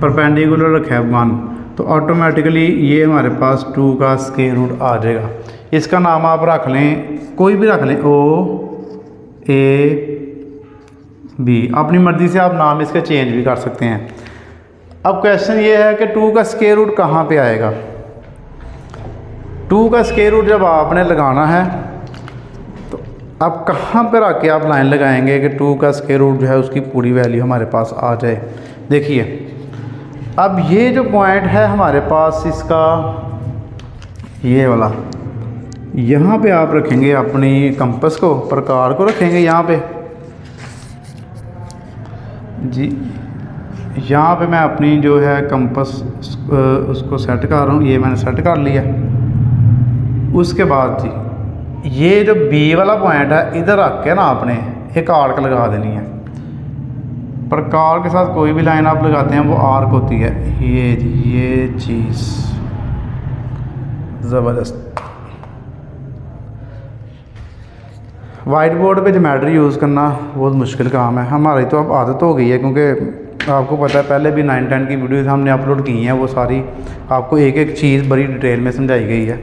परपेंडिकुलर रखा है 1, तो ऑटोमेटिकली ये हमारे पास 2 का स्क्वायर रूट आ जाएगा। इसका नाम आप रख लें, कोई भी रख लें, OAB। अपनी मर्ज़ी से आप नाम इसके चेंज भी कर सकते हैं। अब क्वेश्चन ये है कि 2 का स्क्वायर रूट कहाँ पे आएगा। 2 का स्क्वायर रूट जब आपने लगाना है तो अब कहाँ पर आके आप लाइन लगाएंगे कि 2 का स्क्वायर रूट जो है उसकी पूरी वैल्यू हमारे पास आ जाए। देखिए, अब ये जो पॉइंट है हमारे पास इसका, ये वाला, यहाँ पे आप रखेंगे अपनी कंपास को, प्रकार को रखेंगे यहाँ पे जी। यहाँ पे मैं अपनी जो है कंपास उसको सेट कर रहा हूँ, ये मैंने सेट कर लिया। उसके बाद जी ये जो बी वाला पॉइंट है इधर रख के ना आपने एक आर्क लगा देनी है। प्रकार के साथ कोई भी लाइन आप लगाते हैं वो आर्क होती है। ये चीज़ ज़बरदस्त। वाइट बोर्ड पे ज्योमेट्री यूज़ करना बहुत मुश्किल काम है। हमारी तो अब आदत हो गई है, क्योंकि आपको पता है पहले भी 9-10 की वीडियोस हमने अपलोड की हैं, वो सारी आपको एक एक चीज़ बड़ी डिटेल में समझाई गई है।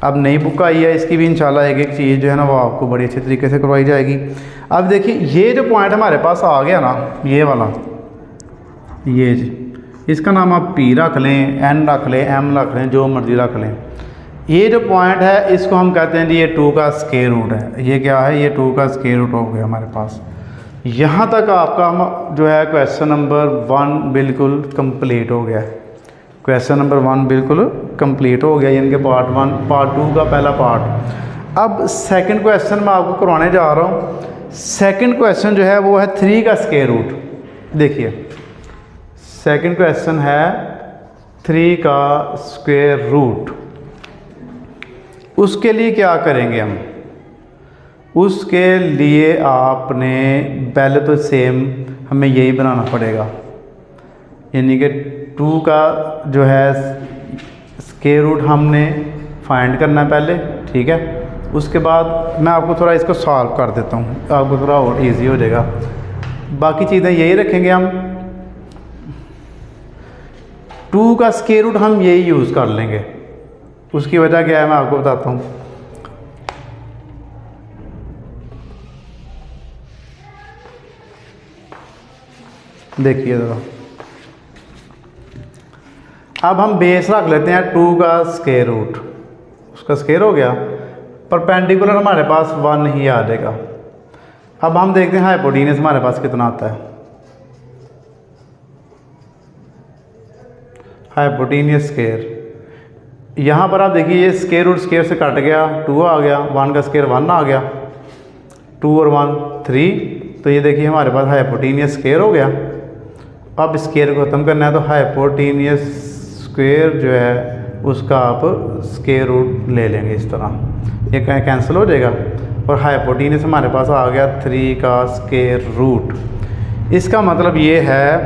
अब नई बुक आई है, इसकी भी इंशाल्लाह एक एक चीज़ जो है ना वो आपको बड़ी अच्छी तरीके से करवाई जाएगी। अब देखिए, ये जो पॉइंट हमारे पास आ गया ना, ये वाला, ये जी, इसका नाम आप P रख लें, N रख लें, M रख लें, जो मर्ज़ी रख लें। ये जो पॉइंट है इसको हम कहते हैं जी ये 2 का स्क्वायर रूट है। ये क्या है, ये 2 का स्क्वायर रूट हो गया हमारे पास। यहाँ तक आपका जो है क्वेश्चन नंबर 1 बिल्कुल कंप्लीट हो गया। क्वेश्चन नंबर 1 बिल्कुल कंप्लीट हो गया, यानी कि पार्ट 1, पार्ट 2 का पहला पार्ट। अब सेकंड क्वेश्चन मैं आपको करवाने जा रहा हूँ। सेकंड क्वेश्चन जो है वो है 3 का स्क्वायर रूट। देखिए, सेकंड क्वेश्चन है 3 का स्क्वायर रूट। उसके लिए क्या करेंगे हम, उसके लिए आपने पहले तो सेम हमें यही बनाना पड़ेगा, यानी कि 2 का जो है स्क्वायर रूट हमने फाइंड करना है पहले, ठीक है। उसके बाद मैं आपको थोड़ा इसको सॉल्व कर देता हूँ, आपको थोड़ा और इजी हो जाएगा। बाकी चीज़ें यही रखेंगे हम। 2 का स्क्वायर रूट हम यही यूज़ कर लेंगे। उसकी वजह क्या है मैं आपको बताता हूँ। देखिए ज़रा, अब हम बेस रख लेते हैं 2 का स्क्वायर रूट। उसका स्क्वायर हो गया, परपेंडिकुलर हमारे पास 1 ही आ जाएगा। अब हम देखते हैं हाइपोटेन्यूस हमारे पास कितना आता है। हाइपोटेन्यूस स्क्वायर, यहाँ पर आप देखिए ये स्क्वायर रूट स्क्वायर से कट गया, 2 आ गया, 1 का स्क्वायर 1 आ गया, 2 और 1 3। तो ये देखिए हमारे पास हाइपोटेन्यूस स्क्वायर हो गया। अब स्क्वायर को ख़त्म करना है तो हाइपोटेन्यूस स्क्वायर जो है उसका आप स्क्वायर रूट ले लेंगे इस तरह, ये कहीं कैंसिल हो जाएगा और हाइपोटेन्यूस हमारे पास आ गया 3 का स्क्वायर रूट। इसका मतलब ये है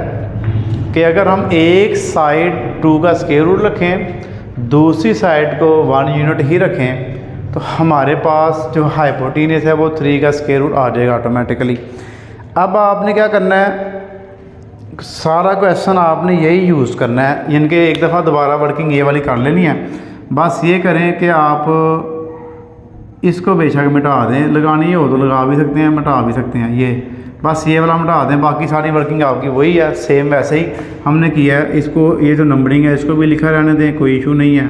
कि अगर हम एक साइड 2 का स्क्वायर रूट रखें, दूसरी साइड को 1 यूनिट ही रखें, तो हमारे पास जो हाइपोटेन्यूस है वो 3 का स्क्वायर रूट आ जाएगा ऑटोमेटिकली। अब आपने क्या करना है, सारा क्वेश्चन आपने यही यूज़ करना है, यानी कि एक दफ़ा दोबारा वर्किंग ये वाली कर लेनी है। बस ये करें कि आप इसको बेशक मिटा दें, लगानी हो तो लगा भी सकते हैं, मिटा भी सकते हैं। ये बस ये वाला मिटा दें, बाकी सारी वर्किंग आपकी वही है, सेम वैसे ही हमने किया है। इसको ये जो नंबरिंग है इसको भी लिखा रहने दें, कोई इशू नहीं है।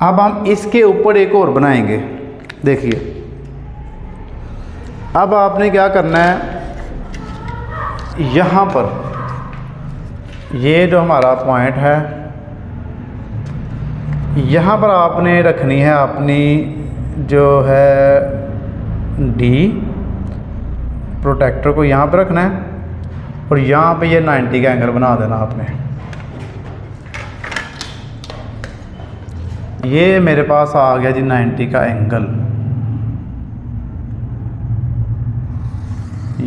अब हम इसके ऊपर एक और बनाएंगे। देखिए, अब आपने क्या करना है, यहाँ पर ये जो हमारा पॉइंट है, यहाँ पर आपने रखनी है अपनी जो है डी, प्रोटेक्टर को यहाँ पर रखना है और यहाँ पे ये 90 का एंगल बना देना आपने। ये मेरे पास आ गया जी 90 का एंगल।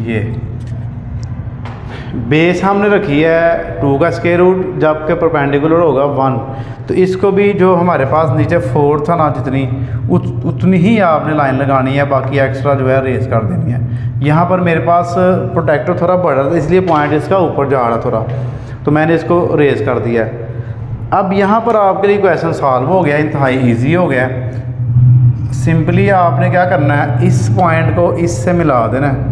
ये बेस हमने रखी है 2 का स्क्वायर रूट, जबकि परपेंडिकुलर होगा 1। तो इसको भी जो हमारे पास नीचे 4 था ना, जितनी उतनी ही आपने लाइन लगानी है, बाकी एक्स्ट्रा जो है रेस कर देनी है। यहाँ पर मेरे पास प्रोटेक्टर थोड़ा बड़ा था, इसलिए पॉइंट इसका ऊपर जा रहा थोड़ा, तो मैंने इसको रेस कर दिया। अब यहाँ पर आपके लिए क्वेश्चन सॉल्व हो गया, इंतहाई ईजी हो गया। सिंपली आपने क्या करना है, इस पॉइंट को इससे मिला देना है,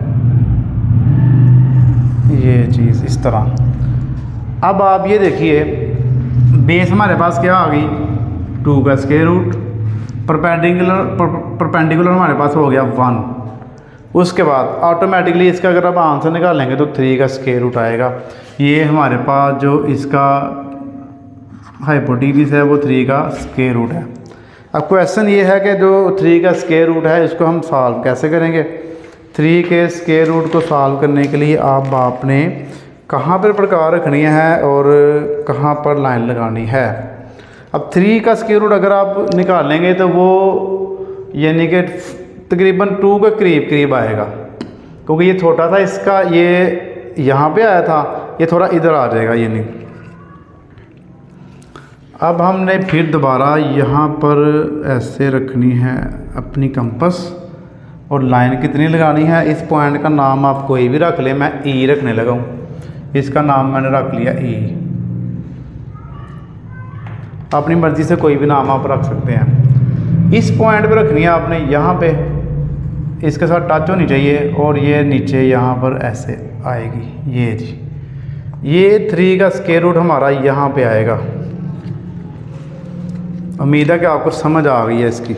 ये चीज़ इस तरह। अब आप ये देखिए, बेस हमारे पास क्या आ गई 2 का स्क्वायर रूट, परपेंडिकुलर हमारे पास हो गया 1। उसके बाद ऑटोमेटिकली इसका अगर आप आंसर निकालेंगे तो 3 का स्क्वायर रूट आएगा। ये हमारे पास जो इसका हाइपोटेन्यूज है वो 3 का स्क्वायर रूट है। अब क्वेश्चन ये है कि जो 3 का स्क्वायर रूट है इसको हम सॉल्व कैसे करेंगे। 3 के स्क्वायर रूट को सॉल्व करने के लिए आपने कहाँ पर प्रकार रखनी है और कहाँ पर लाइन लगानी है। अब 3 का स्क्वायर रूट अगर आप निकालेंगे तो वो यानी कि तकरीबन 2 के करीब करीब आएगा, क्योंकि ये छोटा था इसका, ये यहाँ पे आया था, ये थोड़ा इधर आ जाएगा यानी। अब हमने फिर दोबारा यहाँ पर ऐसे रखनी है अपनी कंपास, और लाइन कितनी लगानी है। इस पॉइंट का नाम आप कोई भी रख लें, मैं ई रखने लगा हूँ, इसका नाम मैंने रख लिया ई। अपनी मर्ज़ी से कोई भी नाम आप रख सकते हैं। इस पॉइंट पे रखनी है आपने, यहाँ पे इसके साथ टच होनी चाहिए, और ये नीचे यहाँ पर ऐसे आएगी। ये जी, ये 3 का स्क्वायर रूट हमारा यहाँ पे आएगा। उम्मीद है कि आपको समझ आ गई है इसकी।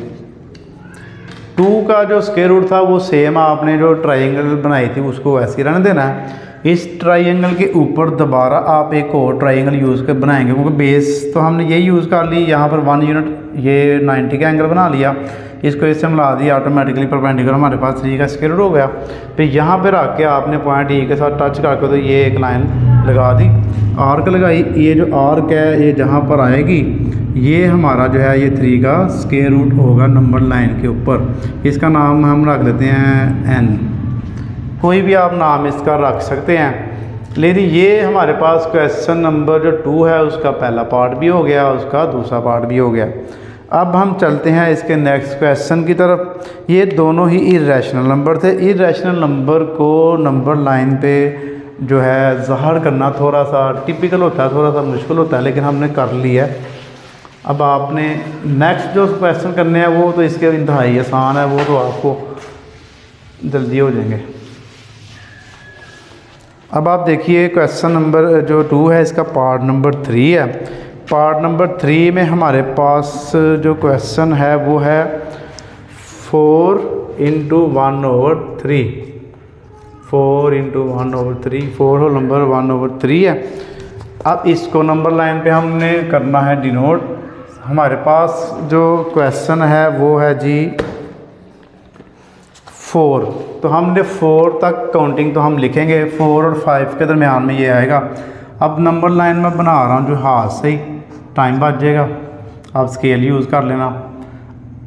2 का जो स्क्वायर रूट था वो सेम आपने जो ट्रायंगल बनाई थी उसको वैसे ही रहने देना है। इस ट्रायंगल के ऊपर दोबारा आप एक और ट्रायंगल यूज़ कर बनाएंगे, क्योंकि बेस तो हमने यही यूज़ कर ली। यहाँ पर 1 यूनिट ये 90 का एंगल बना लिया, इसको इससे मिला दिया, ऑटोमेटिकली परपेंडिकुलर हमारे पास 3 का स्क्वायर रूट हो गया। फिर यहाँ पर रख के आपने पॉइंट ई के साथ टच करके तो ये एक लाइन लगा दी, आर्क लगाई। ये जो आर्क है ये जहाँ पर आएगी, ये हमारा जो है ये 3 का स्क्वायर रूट होगा नंबर लाइन के ऊपर। इसका नाम हम रख देते हैं एन, कोई भी आप नाम इसका रख सकते हैं। लेकिन ये हमारे पास क्वेश्चन नंबर जो 2 है उसका पहला पार्ट भी हो गया, उसका दूसरा पार्ट भी हो गया। अब हम चलते हैं इसके नेक्स्ट क्वेश्चन की तरफ। ये दोनों ही इरेशनल नंबर थे। इरेशनल नंबर को नंबर लाइन पे जो है ज़ाहिर करना थोड़ा सा टिपिकल होता है, थोड़ा सा मुश्किल होता है, लेकिन हमने कर लिया है। अब आपने नेक्स्ट जो क्वेश्चन करने हैं वो तो इसके इंतहाई आसान है, वो तो आपको जल्दी हो जाएंगे। अब आप देखिए क्वेश्चन नंबर जो 2 है इसका पार्ट नंबर 3 है। पार्ट नंबर 3 में हमारे पास जो क्वेश्चन है वो है 4 × 1/3। 4 × 1/3, 4 होल नंबर 1/3 है। अब इसको नंबर लाइन पे हमने करना है डिनोट। हमारे पास जो क्वेश्चन है वो है जी 4, तो हमने 4 तक काउंटिंग तो हम लिखेंगे, 4 और 5 के दरमियान में ये आएगा। अब नंबर लाइन में बना रहा हूँ जो हाथ से ही, टाइम बच जाएगा, आप स्केल यूज़ कर लेना।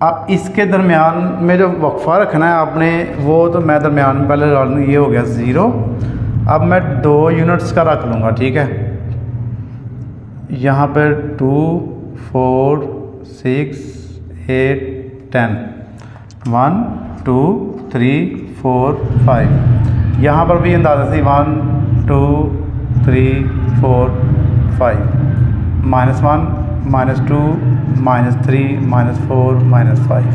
अब इसके दरमियान में जो वक्फा रखना है आपने, वो तो मैं दरमियान में पहले लगा लूँ, ये हो गया 0। अब मैं 2 यूनिट्स का रख लूँगा, ठीक है। यहाँ पर 2, 4, 6, 8, 10, 1, 2, 3, 4, 5। यहाँ पर भी अंदाज़ा से 1, 2, 3, 4, 5, -1, -2, -3, -4, -5।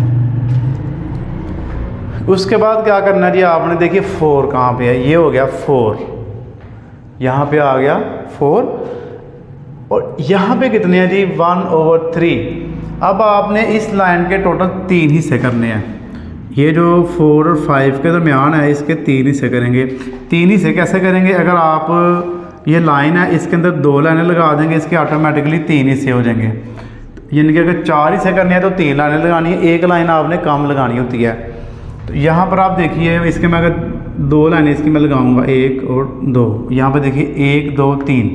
उसके बाद क्या करना जी आपने, देखिए 4 कहाँ पे है, ये हो गया 4, यहाँ पे आ गया 4, और यहाँ पे कितने हैं जी 1/3। अब आपने इस लाइन के टोटल 3 हिस्से करने हैं। ये जो 4 और 5 के दरमियान है इसके 3 हिस्से करेंगे। 3 हिस्से कैसे करेंगे, अगर आप ये लाइन है इसके अंदर 2 लाइनें लगा देंगे, इसके ऑटोमेटिकली 3 हिस्से हो जाएंगे। यानी कि अगर 4 हिस्से करने हैं तो 3 लाइनें लगानी है, 1 लाइन आपने कम लगानी होती है। तो यहाँ पर आप देखिए इसके मैं अगर 2 लाइनें इसकी मैं लगाऊंगा, 1 और 2, यहाँ पर देखिए 1, 2, 3।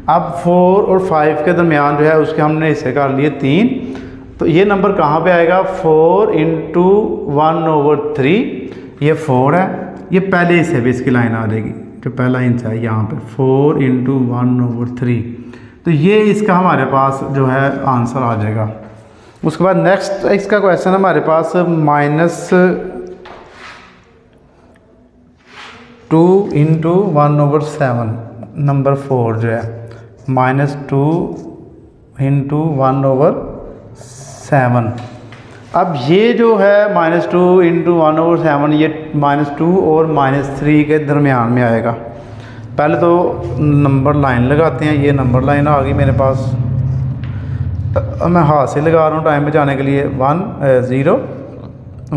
अब 4 और 5 के दरमियान जो है उसके हमने हिस्से कर लिए 3। तो ये नंबर कहाँ पे आएगा, 4 इंटू 1/3, ये 4 है, ये पहले हिस्से भी इसकी लाइन आ जाएगी, जो पहला हिस्सा है यहाँ पे 4 इंटू 1/3, तो ये इसका हमारे पास जो है आंसर आ जाएगा। उसके बाद नेक्स्ट इसका क्वेश्चन हमारे पास -2 इंटू 1/7 नंबर 4 जो है, -2 इंटू 1/7। अब ये जो है -2 इंटू 1/7 ये -2 और -3 के दरमियान में आएगा। पहले तो नंबर लाइन लगाते हैं, ये नंबर लाइन आ गई मेरे पास, मैं हाथ से लगा रहा हूँ टाइम बचाने के लिए। 1 0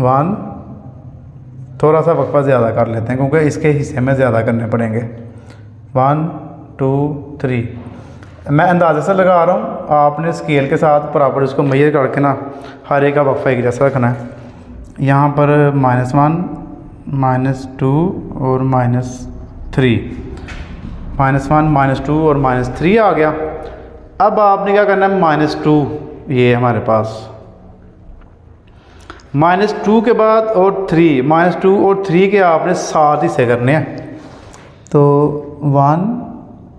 1, थोड़ा सा वक्फा ज़्यादा कर लेते हैं क्योंकि इसके हिस्से में ज़्यादा करने पड़ेंगे। 1 2 3, मैं अंदाजे से लगा रहा हूँ, आपने स्केल के साथ बराबर इसको मेजर करके ना हर एक का वक्फा एक जैसा रखना है। यहाँ पर -1 -2 और -3, -1 -2 और -3 आ गया। अब आपने क्या करना है, -2 ये हमारे पास, -2 के बाद और 3, -2 और 3 के आपने 7 हिस्से करने हैं। तो 1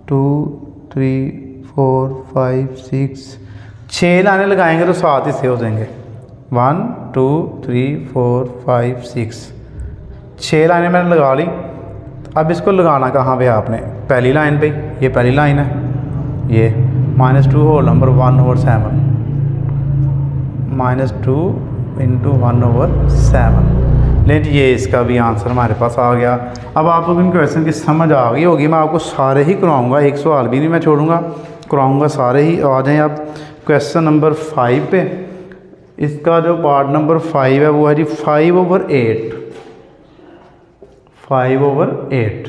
2 3 4 5 6 लाइनें लगाएंगे तो 7 हिस्से हो जाएंगे। 1 2 3 4 5 6 लाइनें मैंने लगा ली। अब इसको लगाना कहाँ पे आपने, पहली लाइन पे, ये पहली लाइन है, ये -2 होल नंबर 1/7, -2 इंटू 1/7। लेकिन ये इसका भी आंसर हमारे पास आ गया। अब आप लोग इन क्वेश्चन की समझ आ गई होगी, मैं आपको सारे ही कराऊंगा, एक सवाल भी नहीं मैं छोड़ूंगा, कराऊंगा सारे ही। आ जाएँ आप क्वेश्चन नंबर 5 पे। इसका जो पार्ट नंबर 5 है वो है जी 5/8, 5/8।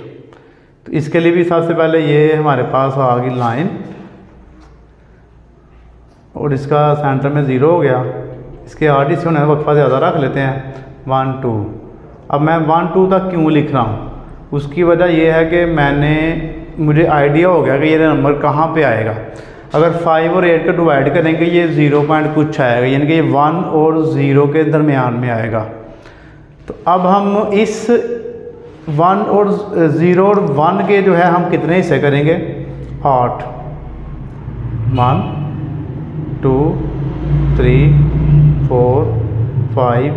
तो इसके लिए भी सबसे पहले ये हमारे पास आ गई लाइन और इसका सेंटर में 0 हो गया। इसके आर्टिस्ट होने वक्फा ज़्यादा रख लेते हैं, 1 2। अब मैं 1 2 तक क्यों लिख रहा हूँ, उसकी वजह यह है कि मुझे आइडिया हो गया कि ये नंबर कहाँ पे आएगा। अगर 5 और 8 को डिवाइड करेंगे ये 0 पॉइंट कुछ आएगा, यानी कि ये 1 और 0 के दरमियान में आएगा। तो अब हम इस 1 और 0 और 1 के जो है हम कितने हिस्से करेंगे, 8, 1 2 3 4 5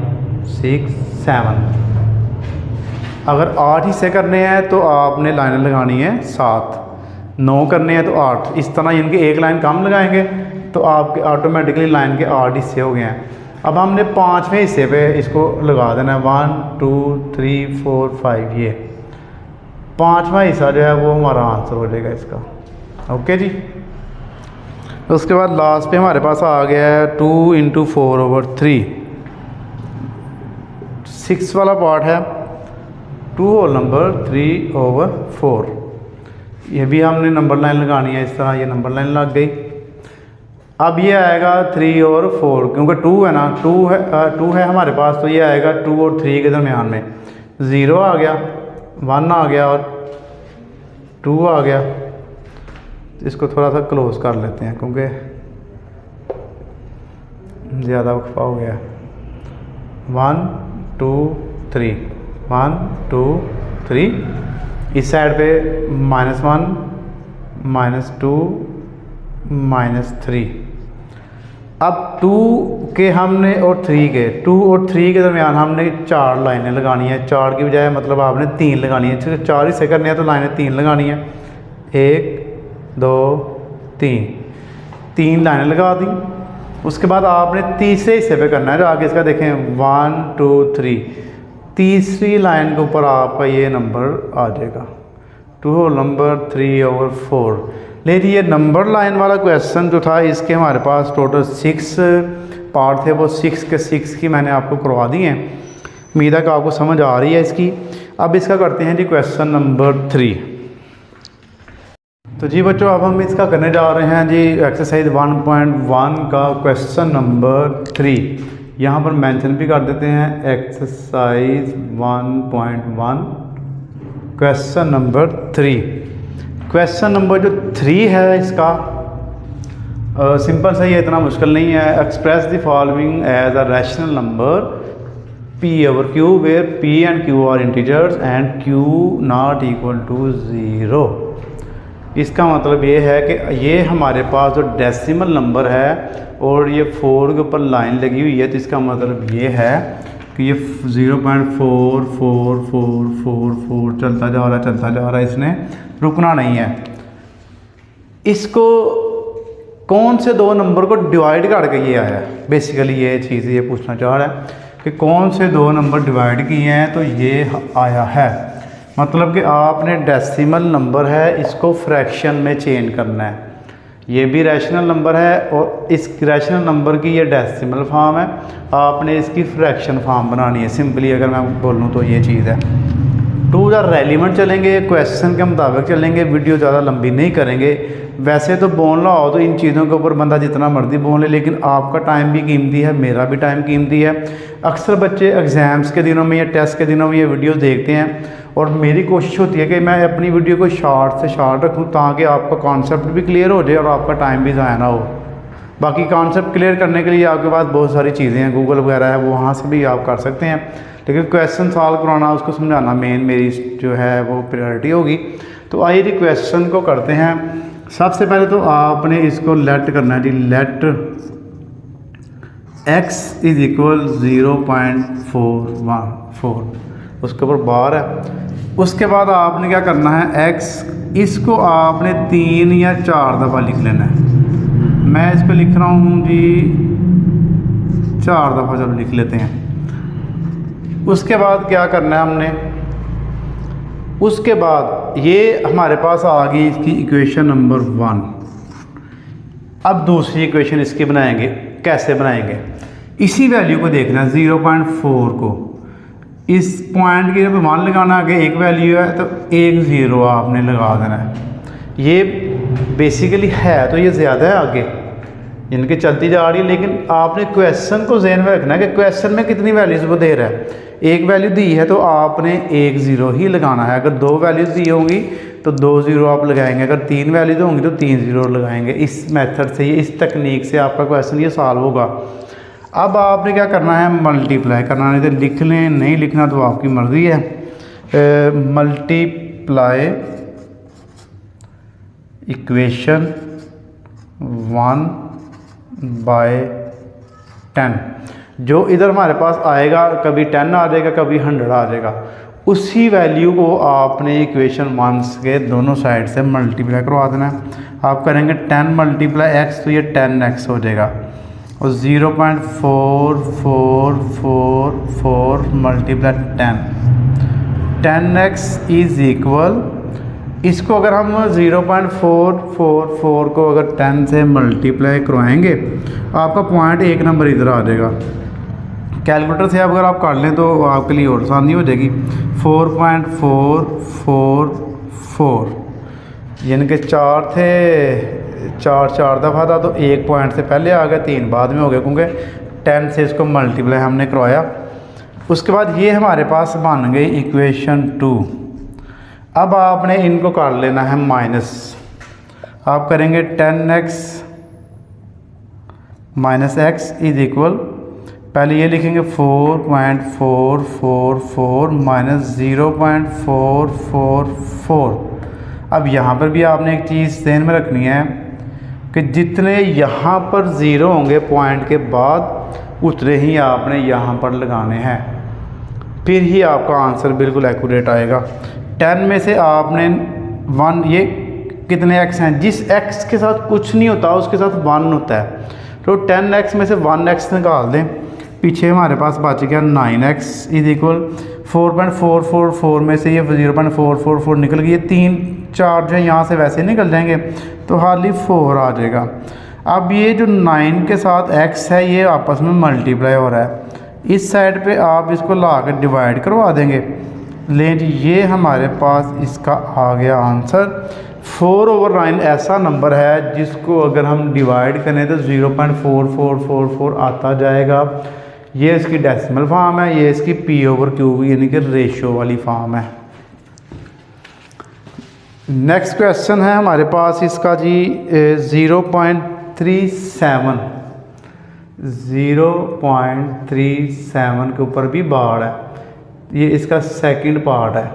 6 7। अगर 8 हिस्से करने हैं तो आपने लाइनें लगानी है 7, 9 करने हैं तो 8, इस तरह यानी कि एक लाइन कम लगाएंगे तो आपके ऑटोमेटिकली लाइन के 8 हिस्से हो गए हैं। अब हमने 5वें हिस्से पे इसको लगा देना है, 1 2 3 4 5, ये 5वां हिस्सा जो है वो हमारा आंसर हो जाएगा इसका। ओके जी। उसके बाद लास्ट पे हमारे पास आ गया है 2 इंटू 4/3, 6 वाला पार्ट है, 2 होल नंबर 3/4। ये भी हमने नंबर लाइन लगानी है, इस तरह ये नंबर लाइन लग गई। अब ये आएगा 3 और 4, क्योंकि 2 है ना, 2 है हमारे पास, तो ये आएगा 2 और 3 के दरमियान में। 0 आ गया, 1 आ गया और 2 आ गया। इसको थोड़ा सा क्लोज कर लेते हैं क्योंकि ज़्यादा वक्फा हो गया। 1 2 3, 1 2 3, इस साइड पे -1 -2 -3। अब 2 के हमने और 3 के, 2 और 3 के दरमियान हमने 4 लाइनें लगानी है। 4 की बजाय मतलब आपने 3 लगानी है, 4 हिस्से करने हैं तो लाइनें 3 लगानी है। 1 2 3 लाइनें लगा दी। उसके बाद आपने तीसरे हिस्से पे करना है, जो आगे इसका देखें 1 2 3, तीसरी लाइन के ऊपर आपका ये नंबर आ जाएगा, 2 होल नंबर 3/4। लेकिन ये नंबर लाइन वाला क्वेश्चन जो था इसके हमारे पास टोटल 6 पार्ट थे, वो 6 के 6 की मैंने आपको करवा दी हैं। उम्मीद है कि आपको समझ आ रही है इसकी। अब इसका करते हैं जी क्वेश्चन नंबर 3। तो जी बच्चों अब हम इसका करने जा रहे हैं जी एक्सरसाइज 1.1 का क्वेश्चन नंबर 3। यहाँ पर मेंशन भी कर देते हैं exercise 1.1 question number 3। Question number जो 3 है इसका, सिंपल सा ये इतना मुश्किल नहीं है। Express the following as a rational number p over q where p and q are integers and q not equal to 0। इसका मतलब ये है कि ये हमारे पास जो डेसिमल नंबर है और ये 4 के ऊपर लाइन लगी हुई है, तो इसका मतलब ये है कि ये 0.444444 चलता जा रहा है, इसने रुकना नहीं है। इसको कौन से दो नंबर को डिवाइड करके ये आया है, बेसिकली ये चीज़ ये पूछना चाह रहा है कि कौन से दो नंबर डिवाइड किए हैं तो ये आया है। मतलब कि आपने डेसिमल नंबर है इसको फ्रैक्शन में चेंज करना है। ये भी रैशनल नंबर है और इस रैशनल नंबर की ये डेसिमल फॉर्म है, आपने इसकी फ्रैक्शन फॉर्म बनानी है। सिंपली अगर मैं बोलूँ तो ये चीज़ है। टू द रेलिवेंट चलेंगे, क्वेश्चन के मुताबिक चलेंगे, वीडियो ज़्यादा लंबी नहीं करेंगे। वैसे तो बोलना हो तो इन चीज़ों के ऊपर बंदा जितना मर्जी बोल ले, लेकिन आपका टाइम भी कीमती है, मेरा भी टाइम कीमती है। अक्सर बच्चे एग्ज़ाम्स के दिनों में या टेस्ट के दिनों में ये वीडियो देखते हैं और मेरी कोशिश होती है कि मैं अपनी वीडियो को शॉर्ट से शॉर्ट रखूँ ताकि आपका कॉन्सेप्ट भी क्लियर हो जाए और आपका टाइम भी ज़ाया ना हो। बाकी कॉन्सेप्ट क्लियर करने के लिए आपके पास बहुत सारी चीज़ें हैं, गूगल वगैरह है, वो वहाँ से भी आप कर सकते हैं, लेकिन क्वेश्चन सॉल्व कराना, उसको समझाना मेन मेरी जो है वो प्रायोरिटी होगी। तो आइए जी क्वेश्चन को करते हैं। सबसे पहले तो आपने इसको लेट करना है जी, लेट x इज इक्वल 0.414, उसके ऊपर बार है। उसके बाद आपने क्या करना है, x इसको आपने 3 या 4 दफ़ा लिख लेना है। मैं इसको लिख रहा हूँ जी 4 दफ़ा, चलो लिख लेते हैं। उसके बाद क्या करना है हमने, उसके बाद ये हमारे पास आ गई इसकी इक्वेशन नंबर 1। अब दूसरी इक्वेशन इसकी बनाएंगे। कैसे बनाएंगे, इसी वैल्यू को देखना है 0.4 को, इस पॉइंट के जब 1 लगाना, आगे एक वैल्यू है तो एक 0 आपने लगा देना है। ये बेसिकली है तो ये ज़्यादा है आगे, इनके चलती जा रही है, लेकिन आपने क्वेश्चन को ज़हन में रखना है कि क्वेश्चन में कितनी वैल्यूज़ वो दे रहा है। एक वैल्यू दी है तो आपने एक 0 ही लगाना है। अगर 2 वैल्यूज़ दी होंगी तो 2 0 आप लगाएंगे, अगर 3 वैल्यूज़ होंगी तो 3 0 लगाएंगे। इस मेथड से, इस तकनीक से आपका क्वेश्चन ये सॉल्व होगा। अब आपने क्या करना है, मल्टीप्लाई करना, नहीं तो लिख लें, नहीं लिखना तो आपकी मर्ज़ी है। मल्टीप्लाई इक्वेशन 1 बाय 10, जो इधर हमारे पास आएगा, कभी 10 आ जाएगा, कभी 100 आ जाएगा। उसी वैल्यू को आपने इक्वेशन 1 के दोनों साइड से मल्टीप्लाई करवा देना है। आप करेंगे 10 मल्टीप्लाई x तो ये 10x हो जाएगा, और 0.4444 मल्टीप्लाई 10x इज़ इक्वल, इसको अगर हम 0.444 को अगर 10 से मल्टीप्लाई करवाएंगे, आपका पॉइंट एक नंबर इधर आ जाएगा। कैलकुलेटर से अगर आप कर लें तो आपके लिए और आसानी हो जाएगी। 4.444 यानी कि 4 थे, 4 दफ़ा था तो एक पॉइंट से पहले आ गया, 3 बाद में हो गया, क्योंकि 10 से इसको मल्टीप्लाई हमने करवाया। उसके बाद ये हमारे पास बन गई इक्वेशन 2। अब आपने इनको कर लेना है माइनस। आप करेंगे 10x minus x is equal, पहले ये लिखेंगे 4.444 माइनस 0.444। अब यहाँ पर भी आपने एक चीज़ ध्यान में रखनी है कि जितने यहाँ पर ज़ीरो होंगे पॉइंट के बाद, उतने ही आपने यहाँ पर लगाने हैं, फिर ही आपका आंसर बिल्कुल एक्यूरेट आएगा। 10 में से आपने 1, ये कितने x हैं, जिस x के साथ कुछ नहीं होता उसके साथ 1 होता है, तो 10x में से 1x निकाल दें, पीछे हमारे पास बच गया 9x इज इक्वल 4.444 में से ये 0.444 निकल गई, ये 3 4 जो है यहाँ से वैसे निकल जाएंगे तो हार्डली 4 आ जाएगा। अब ये जो 9 के साथ x है ये आपस में मल्टीप्लाई हो रहा है, इस साइड पे आप इसको ला कर डिवाइड करवा देंगे। लेकिन ये हमारे पास इसका आ गया आंसर 4/9 ऐसा नंबर है जिसको अगर हम डिवाइड करें तो 0.4444 आता जाएगा। ये इसकी डेसिमल फॉर्म है, ये इसकी p/q यानी कि रेशो वाली फॉर्म है। नेक्स्ट क्वेश्चन है हमारे पास इसका जी 0.3 0.37 0.37 के ऊपर भी बार है, ये इसका सेकंड पार्ट है।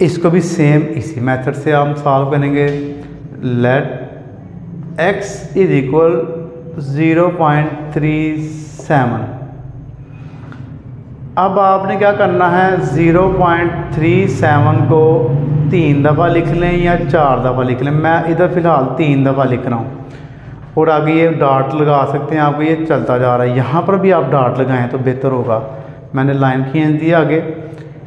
इसको भी सेम इसी मेथड से हम सॉल्व करेंगे। Let x is equal 0.37। अब आपने क्या करना है, 0.37 को 3 दफ़ा लिख लें या 4 दफ़ा लिख लें। मैं इधर फ़िलहाल 3 दफ़ा लिख रहा हूँ और आगे ये डॉट लगा सकते हैं, आपको ये चलता जा रहा है। यहाँ पर भी आप डॉट लगाएं तो बेहतर होगा। मैंने लाइन खींच दी आगे,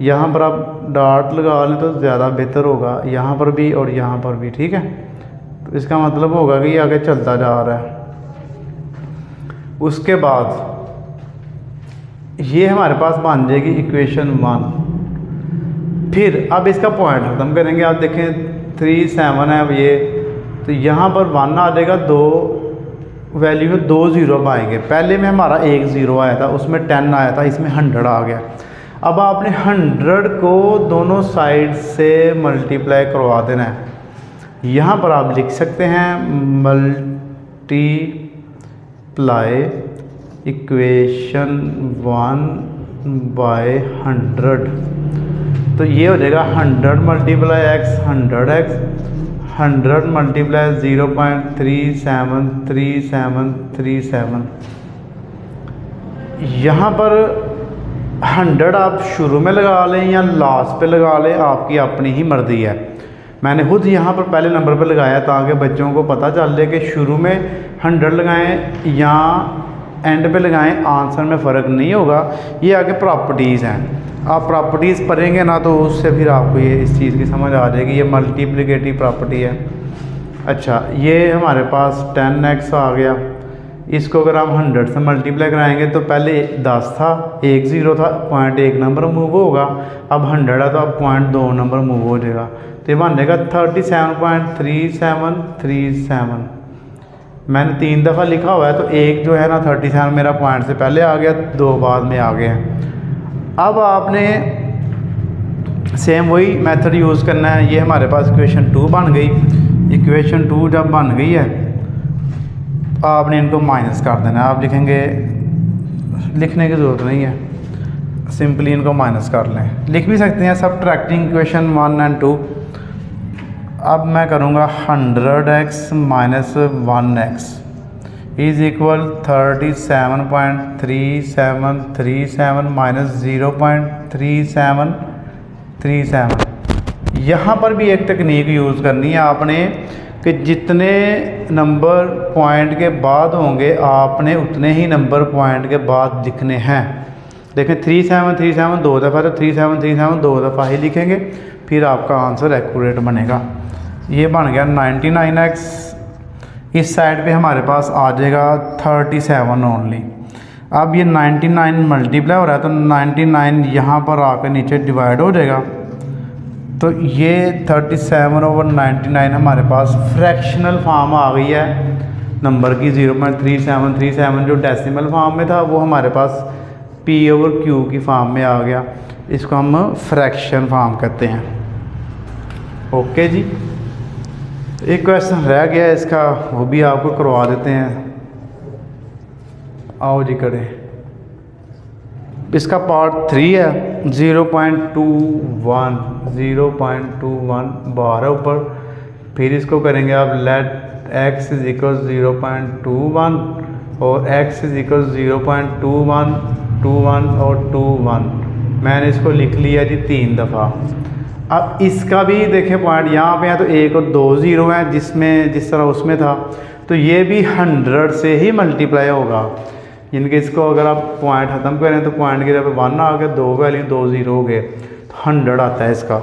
यहाँ पर आप डॉट लगा लें तो ज़्यादा बेहतर होगा, यहाँ पर भी और यहाँ पर भी, ठीक है। तो इसका मतलब होगा कि ये आगे चलता जा रहा है। उसके बाद ये हमारे पास बन जाएगी इक्वेशन 1। फिर अब इसका पॉइंट ख़त्म करेंगे। आप देखें 37 है अब ये, तो यहाँ पर 1 आ जाएगा, 2 वैल्यू में 2 ज़ीरो आएंगे। पहले में हमारा 1 ज़ीरो आया था, उसमें 10 आया था, इसमें 100 आ गया। अब आपने 100 को दोनों साइड से मल्टीप्लाई करवा देना है। यहाँ पर आप लिख सकते हैं मल्टीप्लाई इक्वेशन 1 बाय 100, तो ये हो जाएगा 100 मल्टीप्लाई x 100x, 100 मल्टीप्लाई 0.373737। यहाँ पर 100 आप शुरू में लगा लें या लास्ट पे लगा लें, आपकी अपनी ही मर्ज़ी है। मैंने खुद यहाँ पर पहले नंबर पे लगाया ताकि बच्चों को पता चल जाए कि शुरू में 100 लगाएं या एंड पे लगाएं, आंसर में फ़र्क नहीं होगा। ये आगे प्रॉपर्टीज़ हैं, आप प्रॉपर्टीज़ पढ़ेंगे ना तो उससे फिर आपको ये इस चीज़ की समझ आ जाएगी। ये मल्टीप्लिकेटिव प्रॉपर्टी है। अच्छा, ये हमारे पास 10x आ गया। इसको अगर हम 100 से मल्टीप्लाई कराएंगे तो पहले 10 था, 1 ज़ीरो था, 0.1 नंबर मूव होगा। अब 100 है तो अब 0.2 नंबर मूव हो जाएगा, तो ये बन जाएगा 37.3737। मैंने 3 दफ़ा लिखा हुआ है तो एक जो है ना 37 मेरा पॉइंट से पहले आ गया, 2 बाद में आ गए हैं। अब आपने सेम वही मेथड यूज़ करना है। ये हमारे पास इक्वेशन 2 बन गई। इक्वेशन 2 जब बन गई है आपने इनको माइनस कर देना है। आप लिखेंगे, लिखने की ज़रूरत नहीं है, सिंपली इनको माइनस कर लें। लिख भी सकते हैं सबट्रैक्टिंग इक्वेशन 1 और 2। अब मैं करूँगा 100x minus 1x is equal 37.3737 minus 0.3737। यहाँ पर भी एक टेक्निक यूज़ करनी है आपने कि जितने नंबर पॉइंट के बाद होंगे आपने उतने ही नंबर पॉइंट के बाद लिखने हैं। देखें 3737 2 दफ़ा, तो 3737 2 दफ़ा ही लिखेंगे, फिर आपका आंसर एक्यूरेट बनेगा। ये बन गया 99x। इस साइड पे हमारे पास आ जाएगा 37 ओनली। अब ये 99 मल्टीप्लाई हो रहा है तो 99 यहाँ पर आकर नीचे डिवाइड हो जाएगा, तो ये 37/99 हमारे पास फ्रैक्शनल फॉर्म आ गई है नंबर की। 0.3737 जो डेसिमल फॉर्म में था वो हमारे पास p/q की फॉर्म में आ गया। इसको हम फ्रैक्शन फॉर्म कहते हैं। ओके जी, एक क्वेश्चन रह गया है इसका, वो भी आपको करवा देते हैं। आओ जी करें। इसका पार्ट 3 है। 0.21 बार है ऊपर। फिर इसको करेंगे आप लेट x इज इक्वल 0.21 और x इज इक्वल 0.21 21 और 21। मैंने इसको लिख लिया जी 3 दफ़ा। अब इसका भी देखें पॉइंट यहाँ पे है तो 1 और 2 ज़ीरो हैं, जिसमें जिस तरह उसमें था, तो ये भी 100 से ही मल्टीप्लाई होगा। यानी कि इसको अगर आप पॉइंट ख़त्म करें तो पॉइंट की जगह 1 आ गया, 2 वैल्यू 2 ज़ीरो हो गए, तो 100 आता है इसका।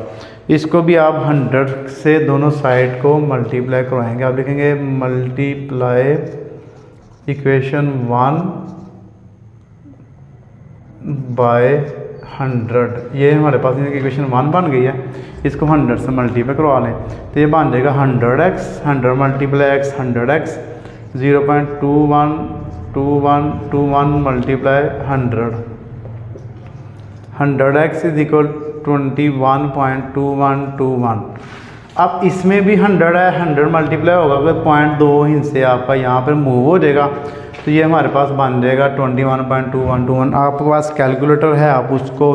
इसको भी आप 100 से दोनों साइड को मल्टीप्लाई करवाएंगे। आप लिखेंगे मल्टीप्लाई इक्वेशन 1 बाय 100। ये हमारे पास इक्वेशन 1 बन गई है। इसको 100 से मल्टीप्लाई करवा लें तो ये बन जाएगा 100x 100 multiply x 100x 0.2121 multiply 100। 100x is equal 21.2121। अब इसमें भी 100 है, 100 मल्टीप्लाई होगा अगर 0.2 इंच से आपका यहाँ पर मूव हो जाएगा तो ये हमारे पास बन जाएगा 21.2121। आपके पास कैलकुलेटर है, आप उसको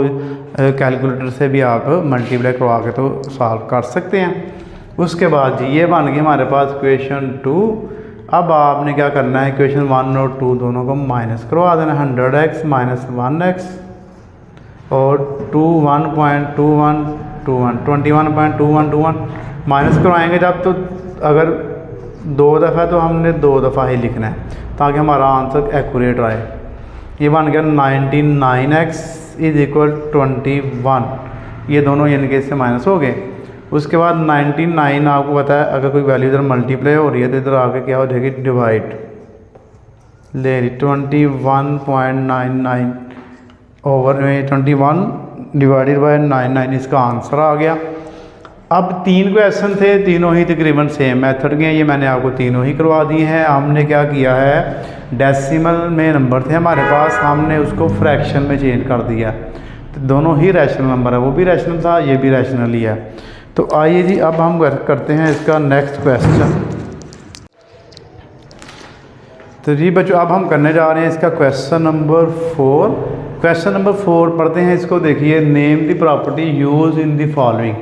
कैलकुलेटर से भी आप मल्टीप्लाई करवा के तो सॉल्व कर सकते हैं। उसके बाद जी ये बन गई हमारे पास क्वेश्चन 2। अब आपने क्या करना है, क्वेश्चन 1 और 2 दोनों को माइनस करवा देना। 100x माइनस 1x और 21.2121 माइनस करवाएंगे जब, तो अगर 2 दफ़ा तो हमने 2 दफ़ा ही लिखना है ताकि हमारा आंसर एक्यूरेट आए। ये बन गया 99x इज इक्वल 21, ये दोनों यानी कि इससे माइनस हो गए। उसके बाद 99 आपको पता है अगर कोई वैल्यू इधर मल्टीप्लाई हो रही है तो इधर आके क्या हो जाएगी, डिवाइड ले रही 21.99 ओवर 21 डिवाइडेड बाय 99, इसका आंसर आ गया। अब 3 क्वेश्चन थे, तीनों ही तकरीबन सेम मेथड के हैं, ये मैंने आपको तीनों ही करवा दिए हैं। हमने क्या किया है, डेसिमल में नंबर थे हमारे पास, हमने उसको फ्रैक्शन में चेंज कर दिया, तो दोनों ही रैशनल नंबर है, वो भी रैशनल था, ये भी रैशनल ही है। तो आइए जी अब हम करते हैं इसका नेक्स्ट क्वेश्चन। तो जी बच्चों अब हम करने जा रहे हैं इसका क्वेश्चन नंबर 4। क्वेश्चन नंबर 4 पढ़ते हैं इसको। देखिए, name the property use in the following.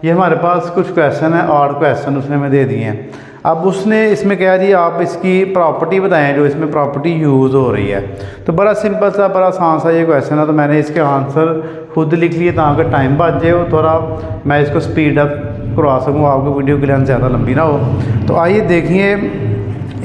ये हमारे पास कुछ क्वेश्चन है, 8 क्वेश्चन उसने हमें दे दिए हैं। अब उसने इसमें क्या जी, आप इसकी प्रॉपर्टी बताएं जो इसमें प्रॉपर्टी यूज़ हो रही है। तो बड़ा सिंपल सा, बड़ा आसान सा ये क्वेश्चन है, तो मैंने इसके आंसर खुद लिख लिए ताकि टाइम बच जाए, थोड़ा मैं इसको स्पीड अप करवा सकूँ, आपको वीडियो की लेंथ ज़्यादा लंबी ना हो। तो आइए देखिए,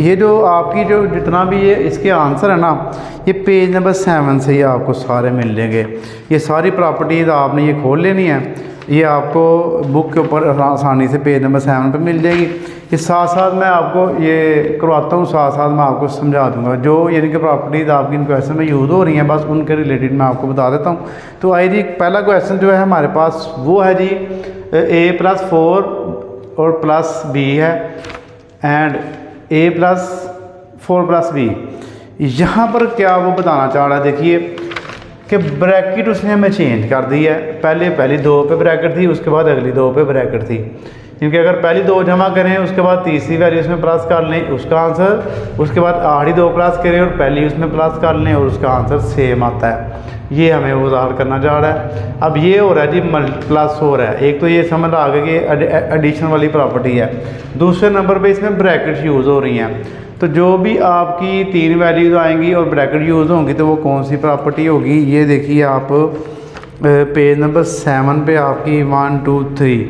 ये जो आपकी जो जितना भी ये इसके आंसर है ना, ये पेज नंबर 7 से ही आपको सारे मिल जाएंगे। ये सारी प्रॉपर्टीज़ आपने ये खोल लेनी है, ये आपको बुक के ऊपर आसानी से पेज नंबर 7 पे मिल जाएगी। ये साथ साथ मैं आपको ये करवाता हूँ, साथ साथ मैं आपको समझा दूंगा जो यानी कि प्रॉपर्टीज़ आपकी इन क्वेश्चन में यूज़ हो रही हैं, बस उनके रिलेटेड मैं आपको बता देता हूँ। तो आइए जी, पहला क्वेश्चन जो है हमारे पास वो है जी a+4 और +b है एंड a+4+b। यहाँ पर क्या वो बताना चाह रहा है, देखिए कि ब्रैकेट उसने हमें चेंज कर दी है। पहली 2 पे ब्रैकेट थी, उसके बाद अगली 2 पे ब्रैकेट थी, क्योंकि अगर पहली 2 जमा करें उसके बाद तीसरी वैल्यू उसमें प्लस कर लें उसका आंसर, उसके बाद आखिरी 2 प्लस करें और पहली उसमें प्लस कर लें और उसका आंसर सेम आता है। ये हमें वो ज़ाहिर करना चाह रहा है। अब ये हो रहा है जी प्लस हो रहा है, एक तो ये समझ आ गया कि एडिशन वाली प्रॉपर्टी है। दूसरे नंबर पर इसमें ब्रैकेट यूज़ हो रही हैं, तो जो भी आपकी 3 वैल्यूज़ आएंगी और ब्रैकेट यूज़ होंगी तो वो कौन सी प्रॉपर्टी होगी, ये देखिए आप पेज नंबर 7 पे आपकी 1 2 3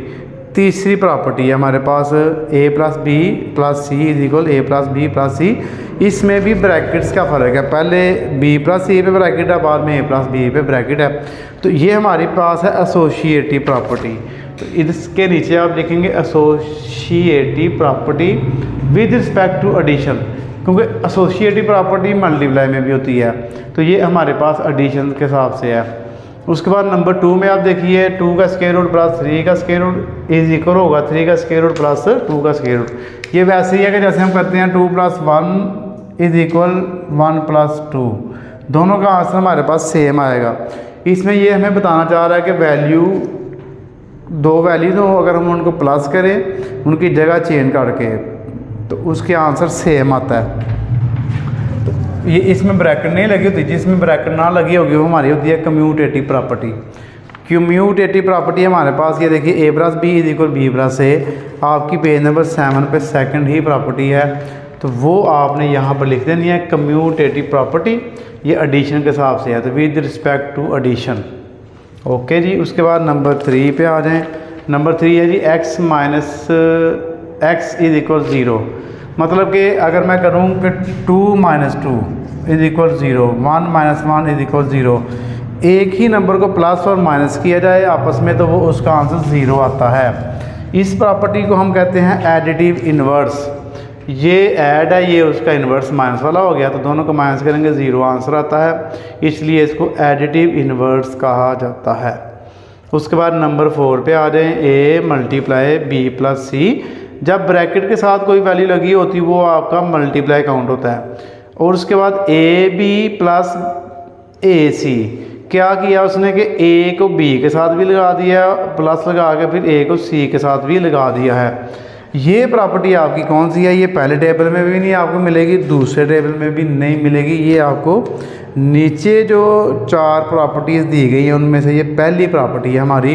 तीसरी प्रॉपर्टी है हमारे पास a+b+c इज इक्वल a+b+c। इसमें भी ब्रैकेट्स का फ़र्क है, पहले b+c पे ब्रैकेट है, बाद में a+b पे ब्रैकेट है। तो ये हमारे पास है एसोशिएटिव प्रॉपर्टी। तो इसके नीचे आप लिखेंगे associative property with respect to addition, क्योंकि एसोशिएटिव प्रॉपर्टी मल्टीप्लाई में भी होती है, तो ये हमारे पास एडिशन के हिसाब से है। उसके बाद नंबर 2 में आप देखिए 2 का स्क्वायर रूट प्लस 3 का स्क्वायर रूट इज इक्वल होगा 3 का स्क्वायर रूट प्लस 2 का स्क्वायर रूट। ये वैसे ही है कि जैसे हम करते हैं 2 + 1 इज इक्वल 1 + 2, दोनों का आंसर हमारे पास सेम आएगा। इसमें ये हमें बताना चाह रहा है कि वैल्यू 2 वैल्यूज हो, अगर हम उनको प्लस करें उनकी जगह चेंज करके तो उसके आंसर सेम आता है। ये इसमें ब्रैकेट नहीं लगी होती, जिसमें ब्रैकेट ना लगी होगी वो हमारी होती है कम्यूटेटिव प्रॉपर्टी। कम्यूटेटिव प्रॉपर्टी हमारे पास ये देखिए a+b इज इक्वल b+a, आपकी पेज नंबर 7 पे सेकंड ही प्रॉपर्टी है, तो वो आपने यहाँ पर लिख देनी है कम्यूटेटिव प्रॉपर्टी। ये एडिशन के हिसाब से है, तो with respect to addition. Okay जी, उसके बाद नंबर 3 पे आ जाएँ। नंबर 3 है जी x - x इज इक्वल 0। मतलब कि अगर मैं करूँ कि 2 - 2 इज इक्वल 0, 1 - 1 इज इक्वल 0, एक ही नंबर को प्लस और माइनस किया जाए आपस में तो वो उसका आंसर 0 आता है। इस प्रॉपर्टी को हम कहते हैं एडिटिव इन्वर्स। ये ऐड है, ये उसका इन्वर्स माइनस वाला हो गया, तो दोनों को माइनस करेंगे 0 आंसर आता है, इसलिए इसको एडिटिव इन्वर्स कहा जाता है। उसके बाद नंबर 4 पे आ जाएँ, a × b+c। जब ब्रैकेट के साथ कोई वैल्यू लगी होती वो आपका मल्टीप्लाई काउंट होता है। और उसके बाद ab + ac, क्या किया उसने कि ए को बी के साथ भी लगा दिया, प्लस लगा के फिर ए को सी के साथ भी लगा दिया है। ये प्रॉपर्टी आपकी कौन सी है? ये पहले टेबल में भी नहीं आपको मिलेगी, दूसरे टेबल में भी नहीं मिलेगी, ये आपको नीचे जो 4 प्रॉपर्टीज़ दी गई हैं उनमें से ये पहली प्रॉपर्टी है हमारी।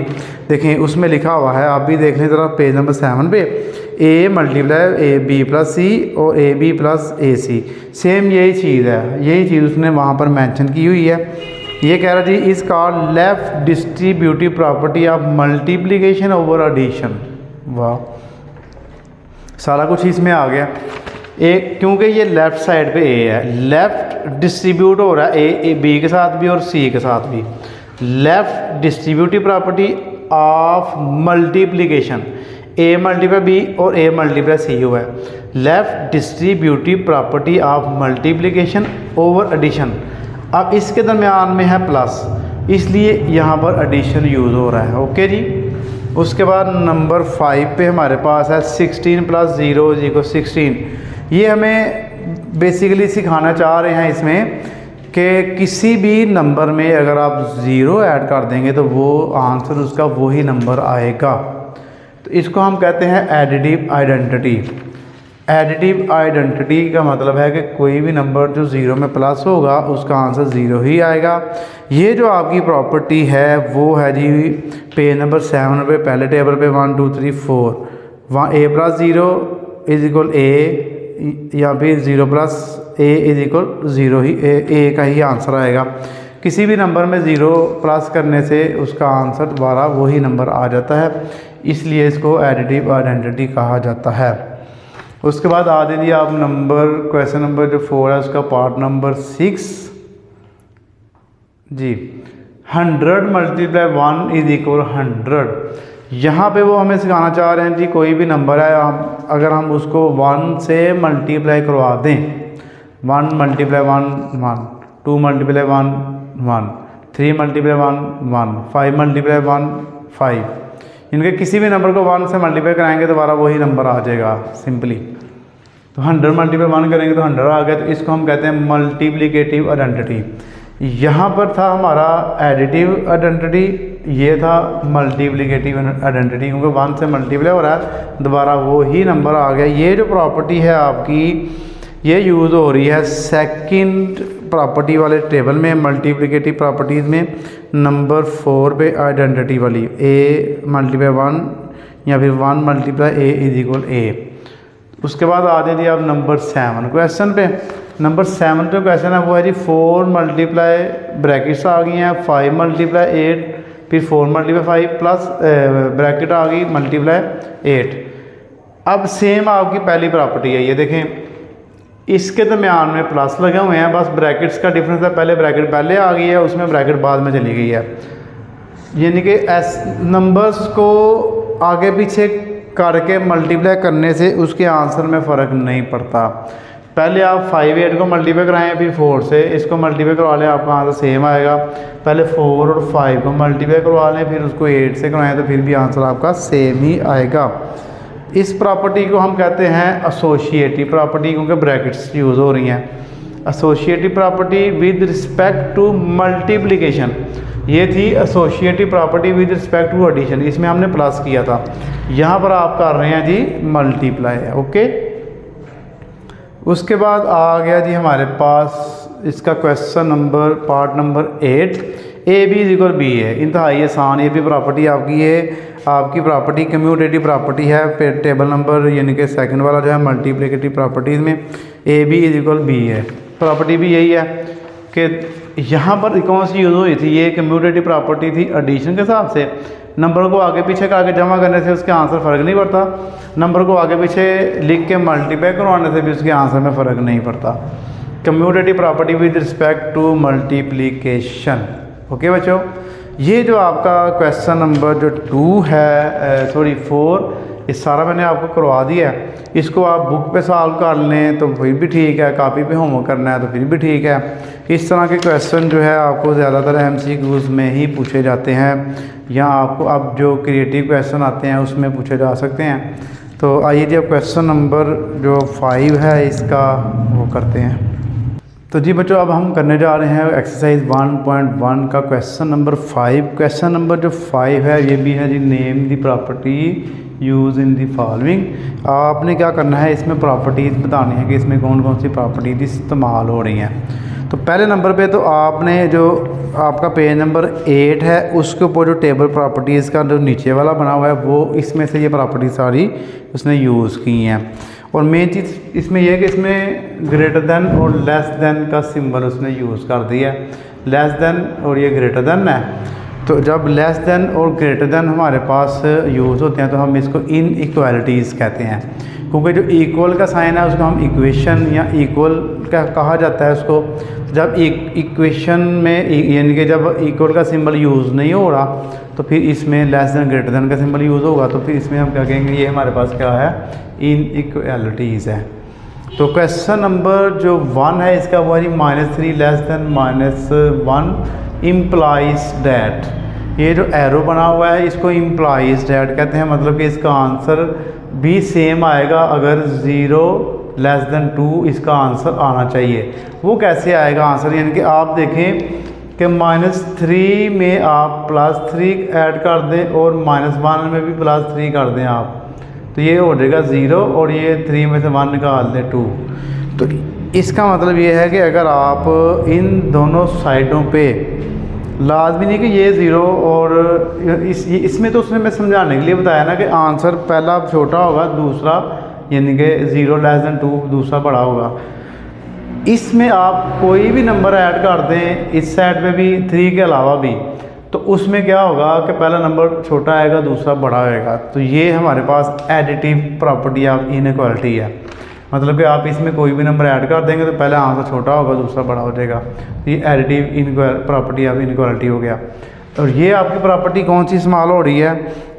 देखें उसमें लिखा हुआ है, आप भी देख लें ज़रा पेज नंबर 7 पे, a multiply a b plus c और a b plus a c, same यही चीज़ है, यही चीज़ उसने वहाँ पर मेंशन की हुई है। ये कह रहा जी is called left distributive property of multiplication over addition. वाह, सारा कुछ इसमें आ गया। एक क्योंकि ये लेफ़्ट साइड पे ए है, लेफ़्ट डिस्ट्रीब्यूट हो रहा है ए बी के साथ भी और सी के साथ भी। Left distributive property of multiplication, A multiply B और ए मल्टीप्लाई सी हुआ है। Left distributive property of multiplication over addition. अब इसके दरमियान में है प्लस, इसलिए यहाँ पर एडिशन यूज़ हो रहा है। ओके जी। उसके बाद नंबर 5 पे हमारे पास है 16 + 0 = 16। ये हमें बेसिकली सिखाना चाह रहे हैं इसमें कि किसी भी नंबर में अगर आप 0 ऐड कर देंगे तो वो आंसर उसका वही नंबर आएगा। तो इसको हम कहते हैं एडिटिव आइडेंटिटी। एडिटिव आइडेंटिटी का मतलब है कि कोई भी नंबर जो 0 में प्लस होगा उसका आंसर 0 ही आएगा। ये जो आपकी प्रॉपर्टी है वो है जी पेज नंबर 7 पे, पहले टेबल पे 1 2 3 4, वहाँ a + 0 = a या फिर 0 + a = 0 ही a का ही आंसर आएगा। किसी भी नंबर में 0 प्लस करने से उसका आंसर दोबारा वही नंबर आ जाता है, इसलिए इसको एडिटिव आइडेंटिटी कहा जाता है। उसके बाद आ दीजिए आप क्वेश्चन नंबर जो 4 है उसका पार्ट नंबर 6 जी। 100 × 1 = 100। यहाँ पे वो हमें सिखाना चाह रहे हैं जी कोई भी नंबर है, अगर हम उसको 1 से मल्टीप्लाई करवा दें, 1 × 1 1, 2 × 1 1, 3 × 1 1, 5 × 1 5। इनके किसी भी नंबर को 1 से मल्टीप्लाई कराएंगे तो दोबारा वही नंबर आ जाएगा सिंपली। तो 100 × 1 करेंगे तो 100 आ गया। तो इसको हम कहते हैं मल्टीप्लिकेटिव आइडेंटिटी। यहाँ पर था हमारा एडिटिव आइडेंटिटी, ये था मल्टीप्लिकेटिव आइडेंटिटी, क्योंकि 1 से मल्टीप्लाई हो रहा है दोबारा वो ही नंबर आ गया। ये जो प्रॉपर्टी है आपकी ये यूज़ हो रही है सेकंड प्रॉपर्टी वाले टेबल में, मल्टीप्लिकेटिव प्रॉपर्टीज़ में नंबर 4 पे आइडेंटिटी वाली, a × 1 या फिर 1 × a = a। उसके बाद आ जाइए आप नंबर 7 क्वेश्चन पे। नंबर 7 पे क्वेश्चन है वो है जी 4 × ब्रैकेट्स आ गई हैं 5 × 8, फिर 4 × 5 प्लस ब्रैकेट आ गई × 8। अब सेम आपकी पहली प्रॉपर्टी है, ये देखें इसके दरमियान में प्लस लगे हुए हैं, बस ब्रैकेट्स का डिफरेंस है, पहले ब्रैकेट पहले आ गई है, उसमें ब्रैकेट बाद में चली गई है। यानी कि नंबर्स को आगे पीछे करके मल्टीप्लाई करने से उसके आंसर में फ़र्क नहीं पड़ता। पहले आप 5 8 को मल्टीप्लाई कराएं, फिर 4 से इसको मल्टीप्लाई करवा लें, आपका आंसर सेम आएगा। पहले 4 और 5 को मल्टीप्लाई करवा लें, फिर उसको 8 से कराएं तो फिर भी आंसर आपका सेम ही आएगा। इस प्रॉपर्टी को हम कहते हैं एसोसिएटिव प्रॉपर्टी, क्योंकि ब्रैकेट्स यूज़ हो रही हैं। Associative property with respect to multiplication, ये थी associative property with respect to addition, इसमें हमने प्लस किया था, यहाँ पर आप कर रहे हैं जी मल्टीप्लाई है। ओके। उसके बाद आ गया जी हमारे पास इसका question number part number 8, a b = b है। इंतहाई आसान, ये भी प्रॉपर्टी आपकी है, आपकी प्रॉपर्टी कम्यूटेटिव प्रॉपर्टी है। फिर टेबल नंबर यानी कि सेकंड वाला जो है मल्टीप्लिकेटिव प्रॉपर्टीज़ में ए बी = बी है। प्रॉपर्टी भी यही है कि यहाँ पर कौन सी यूज़ हुई थी, ये कम्यूटेटिव प्रॉपर्टी थी एडिशन के हिसाब से। नंबर को आगे पीछे करके जमा करने से उसके आंसर फ़र्क नहीं पड़ता, नंबर को आगे पीछे लिख के मल्टीप्लाई करवाने से भी उसके आंसर में फ़र्क नहीं पड़ता। Commutative property with respect to multiplication. Okay बच्चों, ये जो आपका क्वेश्चन नंबर जो 2 है 4, ये सारा मैंने आपको करवा दिया है। इसको आप बुक पे सॉल्व कर लें तो फिर भी ठीक है, कॉपी पे होमवर्क करना है तो फिर भी ठीक है। इस तरह के क्वेश्चन जो है आपको ज़्यादातर MCQs में ही पूछे जाते हैं, या आपको अब जो क्रिएटिव क्वेश्चन आते हैं उसमें पूछे जा सकते हैं। तो आइए जी अब क्वेश्चन नंबर जो 5 है इसका वो करते हैं। तो जी बच्चों, अब हम करने जा रहे हैं एक्सरसाइज 1.1 का क्वेश्चन नंबर 5। क्वेश्चन नंबर जो 5 है ये भी है जी, name the property use in the following. आपने क्या करना है, इसमें प्रॉपर्टीज़ बतानी है कि इसमें कौन कौन सी प्रॉपर्टीज इस्तेमाल हो रही हैं। तो पहले नंबर पे तो आपने जो आपका पेज नंबर 8 है उसके ऊपर जो टेबल प्रॉपर्टीज़ का जो नीचे वाला बना हुआ है वो इसमें से ये प्रॉपर्टी सारी उसने यूज़ की हैं। और मेन चीज़ इसमें यह है कि इसमें ग्रेटर दैन और लेस दैन का सिंबल उसने यूज़ कर दिया है। लेस दैन और ये ग्रेटर दैन है, तो जब लेस दैन और ग्रेटर दैन हमारे पास यूज़ होते हैं तो हम इसको इन इक्वालिटीज़ कहते हैं, क्योंकि जो इक्वल का साइन है उसको हम इक्वेशन या इक्वल का कहा जाता है उसको। जब इक्वेशन में यानी कि जब इक्वल का सिंबल यूज़ नहीं हो रहा तो फिर इसमें लेस दैन ग्रेटर दैन का सिंबल यूज़ होगा, तो फिर इसमें हम क्या कहेंगे, ये हमारे पास क्या है, इन इक्वालिटीज़ है। तो क्वेश्चन नंबर जो 1 है इसका वो है -3 लेस दैन -1 इम्प्लाइज डैट। ये जो एरो बना हुआ है इसको इम्प्लाइज डैट कहते हैं, मतलब कि इसका आंसर भी सेम आएगा अगर 0 लेस दैन 2 इसका आंसर आना चाहिए। वो कैसे आएगा आंसर, यानी कि आप देखें कि -3 में आप +3 ऐड कर दें और -1 में भी +3 कर दें आप, तो ये हो जाएगा 0 और ये 3 में से 1 निकाल दें 2। तो इसका मतलब ये है कि अगर आप इन दोनों साइडों पे, लाजमी नहीं कि ये 0 और इसमें तो उसने मैं समझाने के लिए बताया ना कि आंसर पहला छोटा होगा, दूसरा यानी कि 0 लेस दैन 2 दूसरा बड़ा होगा। इसमें आप कोई भी नंबर ऐड कर दें इस साइड पे भी 3 के अलावा भी, तो उसमें क्या होगा कि पहला नंबर छोटा आएगा दूसरा बड़ा आएगा। तो ये हमारे पास एडिटिव प्रॉपर्टी ऑफ इनइक्वालिटी है, मतलब कि आप इसमें कोई भी नंबर ऐड कर देंगे तो पहला आंसर छोटा होगा दूसरा बड़ा हो जाएगा। तो ये एडिटिव प्रॉपर्टी ऑफ इनइक्वालिटी हो गया। और ये आपकी प्रॉपर्टी कौन सी इस्तेमाल हो रही है,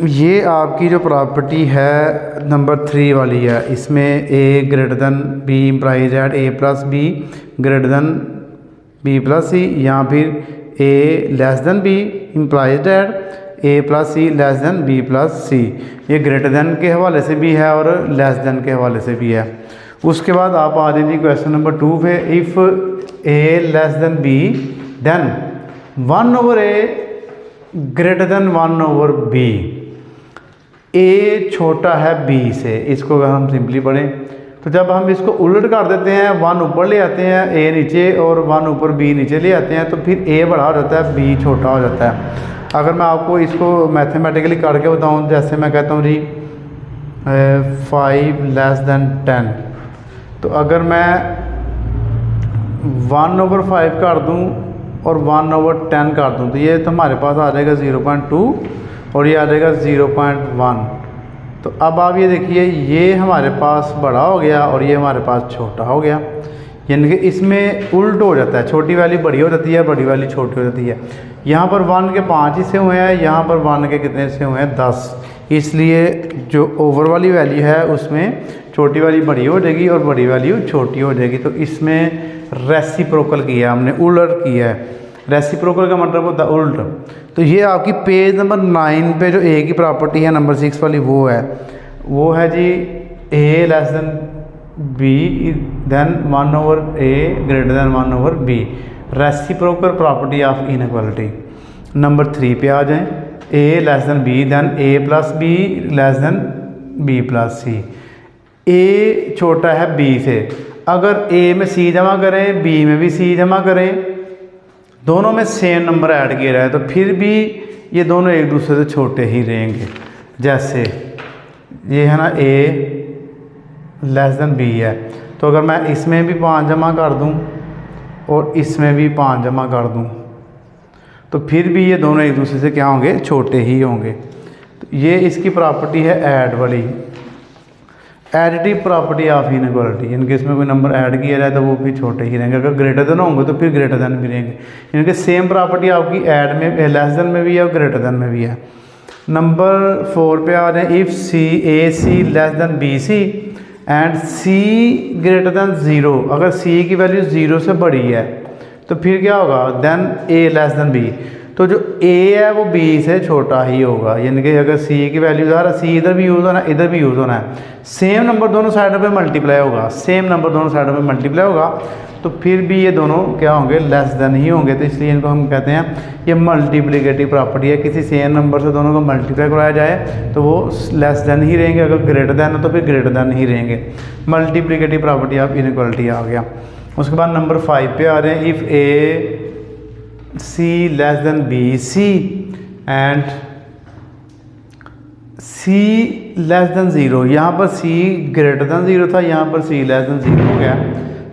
ये आपकी जो प्रॉपर्टी है नंबर 3 वाली है। इसमें a greater than b implies at a plus b greater than b plus c, या फिर a less than b implies at a plus c less than b plus c। ये ग्रेटर दैन के हवाले से भी है और लेस दैन के हवाले से भी है। उसके बाद आप आ जाइए क्वेश्चन नंबर 2 पे। If a less than b then 1/a greater than 1/b। a छोटा है b से, इसको अगर हम सिंपली पढ़ें तो जब हम इसको उलट कर देते हैं, 1 ऊपर ले आते हैं a नीचे और 1 ऊपर b नीचे ले आते हैं, तो फिर a बड़ा हो जाता है b छोटा हो जाता है। अगर मैं आपको इसको मैथमेटिकली करके बताऊं, जैसे मैं कहता हूं जी 5 लेस दैन 10, तो अगर मैं 1/5 कर दूं और 1/10 कर दूं तो ये तो हमारे पास आ जाएगा 0.2 और ये आ जाएगा 0.1। तो अब आप ये देखिए, ये हमारे पास बड़ा हो गया और ये हमारे पास छोटा हो गया, यानी कि इसमें उल्ट हो जाता है, छोटी वाली बड़ी हो जाती है, बड़ी वाली छोटी हो जाती है। यहाँ पर 1 के 5 हिस्से हुए हैं, यहाँ पर 1 के कितने हिस्से हुए हैं, 10। इसलिए जो ओवर वाली वैल्यू है उसमें छोटी वाली बड़ी हो जाएगी और बड़ी वाली छोटी हो जाएगी। तो इसमें रेसिप्रोकल किया हमने, उलट किया है। रेसिप्रोकल का मतलब होता है उल्ट। तो ये आपकी पेज नंबर 9 पे जो ए की प्रॉपर्टी है नंबर 6 वाली वो है जी a less than b then 1/a greater than 1/b, reciprocal property of inequality. Number 3 पे आ जाएं। a less than b then a plus b less than b plus c। a छोटा है b से, अगर a में c जमा करें b में भी c जमा करें, दोनों में सेम नंबर ऐड किया जाए तो फिर भी ये दोनों एक दूसरे से छोटे ही रहेंगे। जैसे ये है ना a लेस दैन b है, तो अगर मैं इसमें भी 5 जमा कर दूं और इसमें भी 5 जमा कर दूं तो फिर भी ये दोनों एक दूसरे से क्या होंगे, छोटे ही होंगे। तो ये इसकी प्रॉपर्टी है ऐड वाली, एडिटिव प्रॉपर्टी ऑफ इनइक्वालिटी, यानी कि इसमें कोई नंबर ऐड किया जाए तो वो भी छोटे ही रहेंगे। अगर ग्रेटर देन होंगे तो फिर ग्रेटर देन भी रहेंगे, यानी कि सेम प्रॉपर्टी आपकी ऐड में लेस देन में भी है और ग्रेटर देन में भी है। नंबर 4 पे आ रहे हैं। If a c less than b c and c greater than 0, अगर c की वैल्यू 0 से बड़ी है तो फिर क्या होगा, then a less than b। तो जो ए है वो बी से छोटा ही होगा, यानी कि अगर सी की वैल्यू इधर, सी इधर भी यूज़ होना है, इधर भी यूज़ होना है, सेम नंबर दोनों साइडों पे मल्टीप्लाई होगा, सेम नंबर दोनों साइडों पे मल्टीप्लाई होगा, तो फिर भी ये दोनों क्या होंगे, लेस देन ही होंगे। तो इसलिए इनको हम कहते हैं ये मल्टीप्लिकेटिव प्रॉपर्टी है। किसी सेम नंबर से दोनों को मल्टीप्लाई कराया जाए तो वो लेस देन ही रहेंगे, अगर ग्रेटर देन हो तो फिर ग्रेटर देन ही रहेंगे। मल्टीप्लिकेटिव प्रॉपर्टी ऑफ इनइक्वालिटी आ गया। उसके बाद नंबर 5 पे आ रहे हैं, if a c less than b c and c less than zero, यहाँ पर सी ग्रेटर देन ज़ीरो था, यहाँ पर सी लेस देन ज़ीरो हो गया,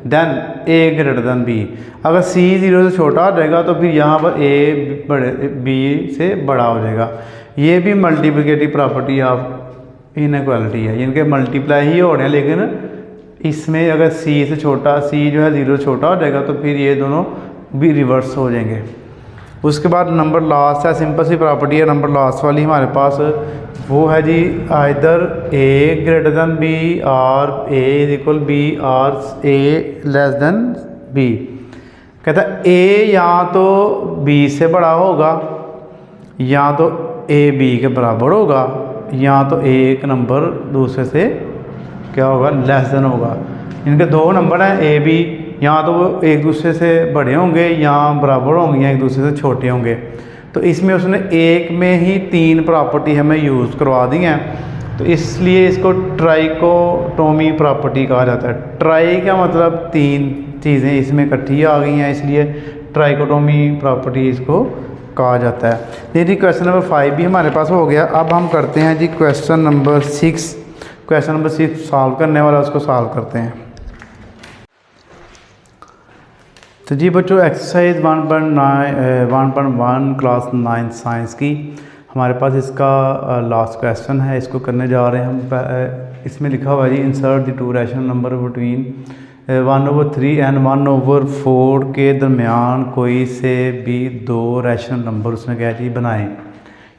देन ए ग्रेटर देन बी। अगर सी ज़ीरो से छोटा हो जाएगा तो फिर यहाँ पर ए बड़े बी से बड़ा हो जाएगा। ये भी मल्टीप्लिकेटिव प्रॉपर्टी ऑफ इनइक्वालिटी है, इनके मल्टीप्लाई ही हो रहे हैं, लेकिन इसमें अगर सी से छोटा, सी जो है ज़ीरो छोटा हो जाएगा तो फिर ये दोनों भी रिवर्स हो जाएंगे। उसके बाद नंबर लास्ट है, सिंपल सी प्रॉपर्टी है नंबर लास्ट वाली हमारे पास, वो है जी आइदर ए ग्रेटर देन बी और ए इज इक्वल बी और ए लेस देन बी। कहता है ए या तो बी से बड़ा होगा, या तो ए बी के बराबर होगा, या तो एक नंबर दूसरे से क्या होगा, लेस देन होगा। इनके दो नंबर हैं ए बी, या तो वो एक दूसरे से बड़े होंगे या बराबर होंगे या एक दूसरे से छोटे होंगे। तो इसमें उसने एक में ही 3 प्रॉपर्टी हमें यूज़ करवा दी हैं, तो इसलिए इसको ट्राइकोटोमी प्रॉपर्टी कहा जाता है। ट्राई का मतलब 3 चीज़ें इसमें इकट्ठी आ गई हैं, इसलिए ट्राइकोटोमी प्रॉपर्टी इसको कहा जाता है। ये जी क्वेश्चन नंबर 5 भी हमारे पास हो गया। अब हम करते हैं जी question number 6। Question number 6 solve करने वाला, उसको सॉल्व करते हैं। तो जी बच्चों एक्सरसाइज 1.1 क्लास 9 साइंस की हमारे पास इसका लास्ट क्वेश्चन है, इसको करने जा रहे हैं हम। इसमें लिखा हुआ है जी insert the 2 rational number between 1/3 and 1/4 के दरमियान कोई से भी 2 रैशनल नंबर उसने कहा जी बनाएं।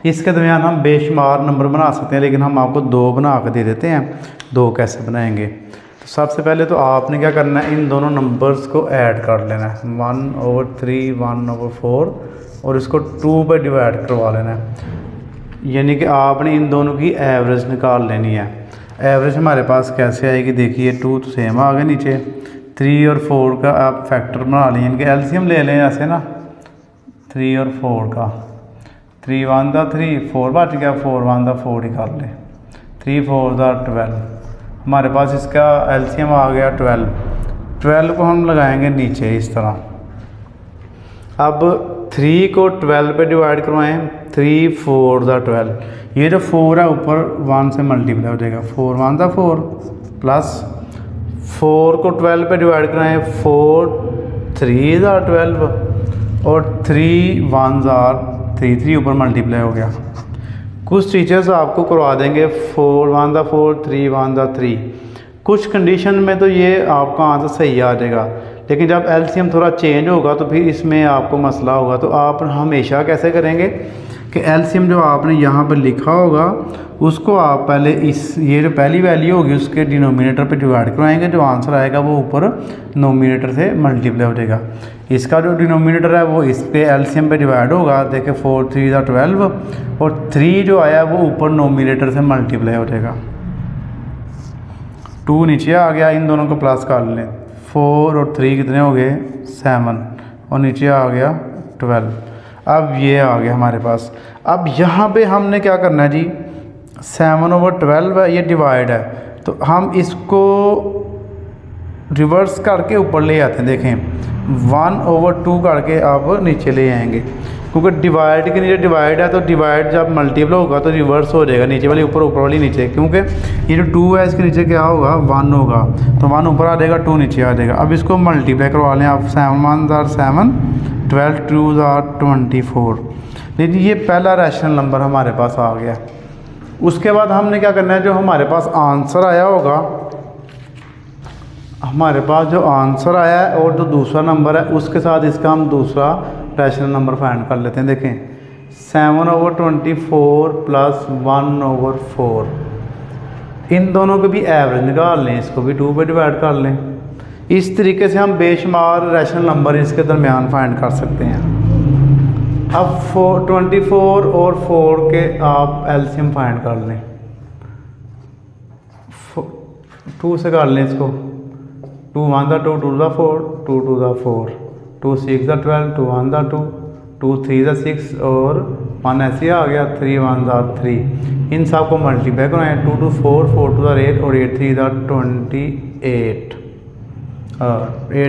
इसके दरमियान हम बेशुमार नंबर बना सकते हैं, लेकिन हम आपको 2 बना कर दे देते हैं। 2 कैसे बनाएंगे, तो सबसे पहले तो आपने क्या करना है, इन दोनों नंबर्स को ऐड कर लेना है, 1/3 1/4 और इसको 2 पर डिवाइड करवा लेना है। यानी कि आपने इन दोनों की एवरेज निकाल लेनी है। एवरेज हमारे पास कैसे आएगी, देखिए 2 तो सेम आ गए नीचे, 3 और 4 का आप फैक्टर बना लें, इनके एलसीएम ले लें ऐसे ना, 3 और 4 का, 3 1 दा 3 4 बच गया, 4 1 दा 4 ही कर ले, 3 4 दा 12। हमारे पास इसका एलसीएम आ गया 12। 12 को हम लगाएंगे नीचे इस तरह। अब 3 को 12 पे डिवाइड करवाएं, 3 4 दा 12। ये जो 4 है ऊपर 1 से मल्टीप्लाई हो जाएगा, 4 1 दा 4 प्लस 4 को 12 पे डिवाइड कराएं, 4 3 दा 12 और 3 1 जार 3 ऊपर मल्टीप्लाई हो गया। कुछ टीचर्स आपको करवा देंगे 4 1 दा 4 3 1 दा 3। कुछ कंडीशन में तो ये आपका आंसर सही आ जाएगा, लेकिन जब एलसीएम थोड़ा चेंज होगा तो फिर इसमें आपको मसला होगा। तो आप हमेशा कैसे करेंगे कि एलसीएम जो आपने यहाँ पर लिखा होगा उसको आप पहले ये जो पहली वैल्यू होगी उसके डिनोमिनेटर पे डिवाइड करवाएंगे, जो आंसर आएगा वो ऊपर नोमिनेटर से मल्टीप्लाई हो जाएगा। इसका जो डिनोमिनेटर है वो इस पे एलसीएम पे डिवाइड होगा, देखिए 4 3 दा 12 और 3 जो आया वो ऊपर नोमिनेटर से मल्टीप्लाई हो जाएगा। 2 नीचे आ गया, इन दोनों को प्लस कर लें, 4 और 3 कितने हो गए 7 और नीचे आ गया 12। अब ये आ गया हमारे पास। अब यहाँ पे हमने क्या करना है जी, 7/12 है, ये डिवाइड है, तो हम इसको रिवर्स करके ऊपर ले आते हैं। देखें 1/2 करके आप नीचे ले आएंगे, क्योंकि डिवाइड के नीचे डिवाइड है, तो डिवाइड जब मल्टीपल होगा तो रिवर्स हो जाएगा, नीचे वाली ऊपर, ऊपर वाली नीचे, क्योंकि ये जो 2 है इसके नीचे क्या होगा 1 होगा, तो 1 ऊपर आ जाएगा 2 नीचे आ जाएगा। अब इसको मल्टीप्लाई करवा लें आप, 7 1 जार 7 12 2 जार 24। लेकिन ये पहला रैशनल नंबर हमारे पास आ गया। उसके बाद हमने क्या करना है, जो हमारे पास आंसर आया होगा, हमारे पास जो आंसर आया है और जो दूसरा नंबर है उसके साथ इसका हम दूसरा रैशनल नंबर फाइंड कर लेते हैं। देखें 7/24 प्लस 1/4, इन दोनों को भी एवरेज निकाल लें, इसको भी 2 पे डिवाइड कर लें। इस तरीके से हम बेशुमार रैशनल नंबर इसके दरमियान फाइंड कर सकते हैं। अब 24 और 4 के आप एलसीएम फाइंड कर लें। 2 से कर लें इसको, 2 1 दा 2, 2 दा 4, 2 2 दा 4, 2 6 दा 12, 2 1 दा 2, 2 3 दा 6 और 1 ऐसे आ गया, 3 1 दा 3। इन सब को मल्टीप्लाई कराएं, 2 2 4, 4 2 दा 8 और 8 3 दा 28, 8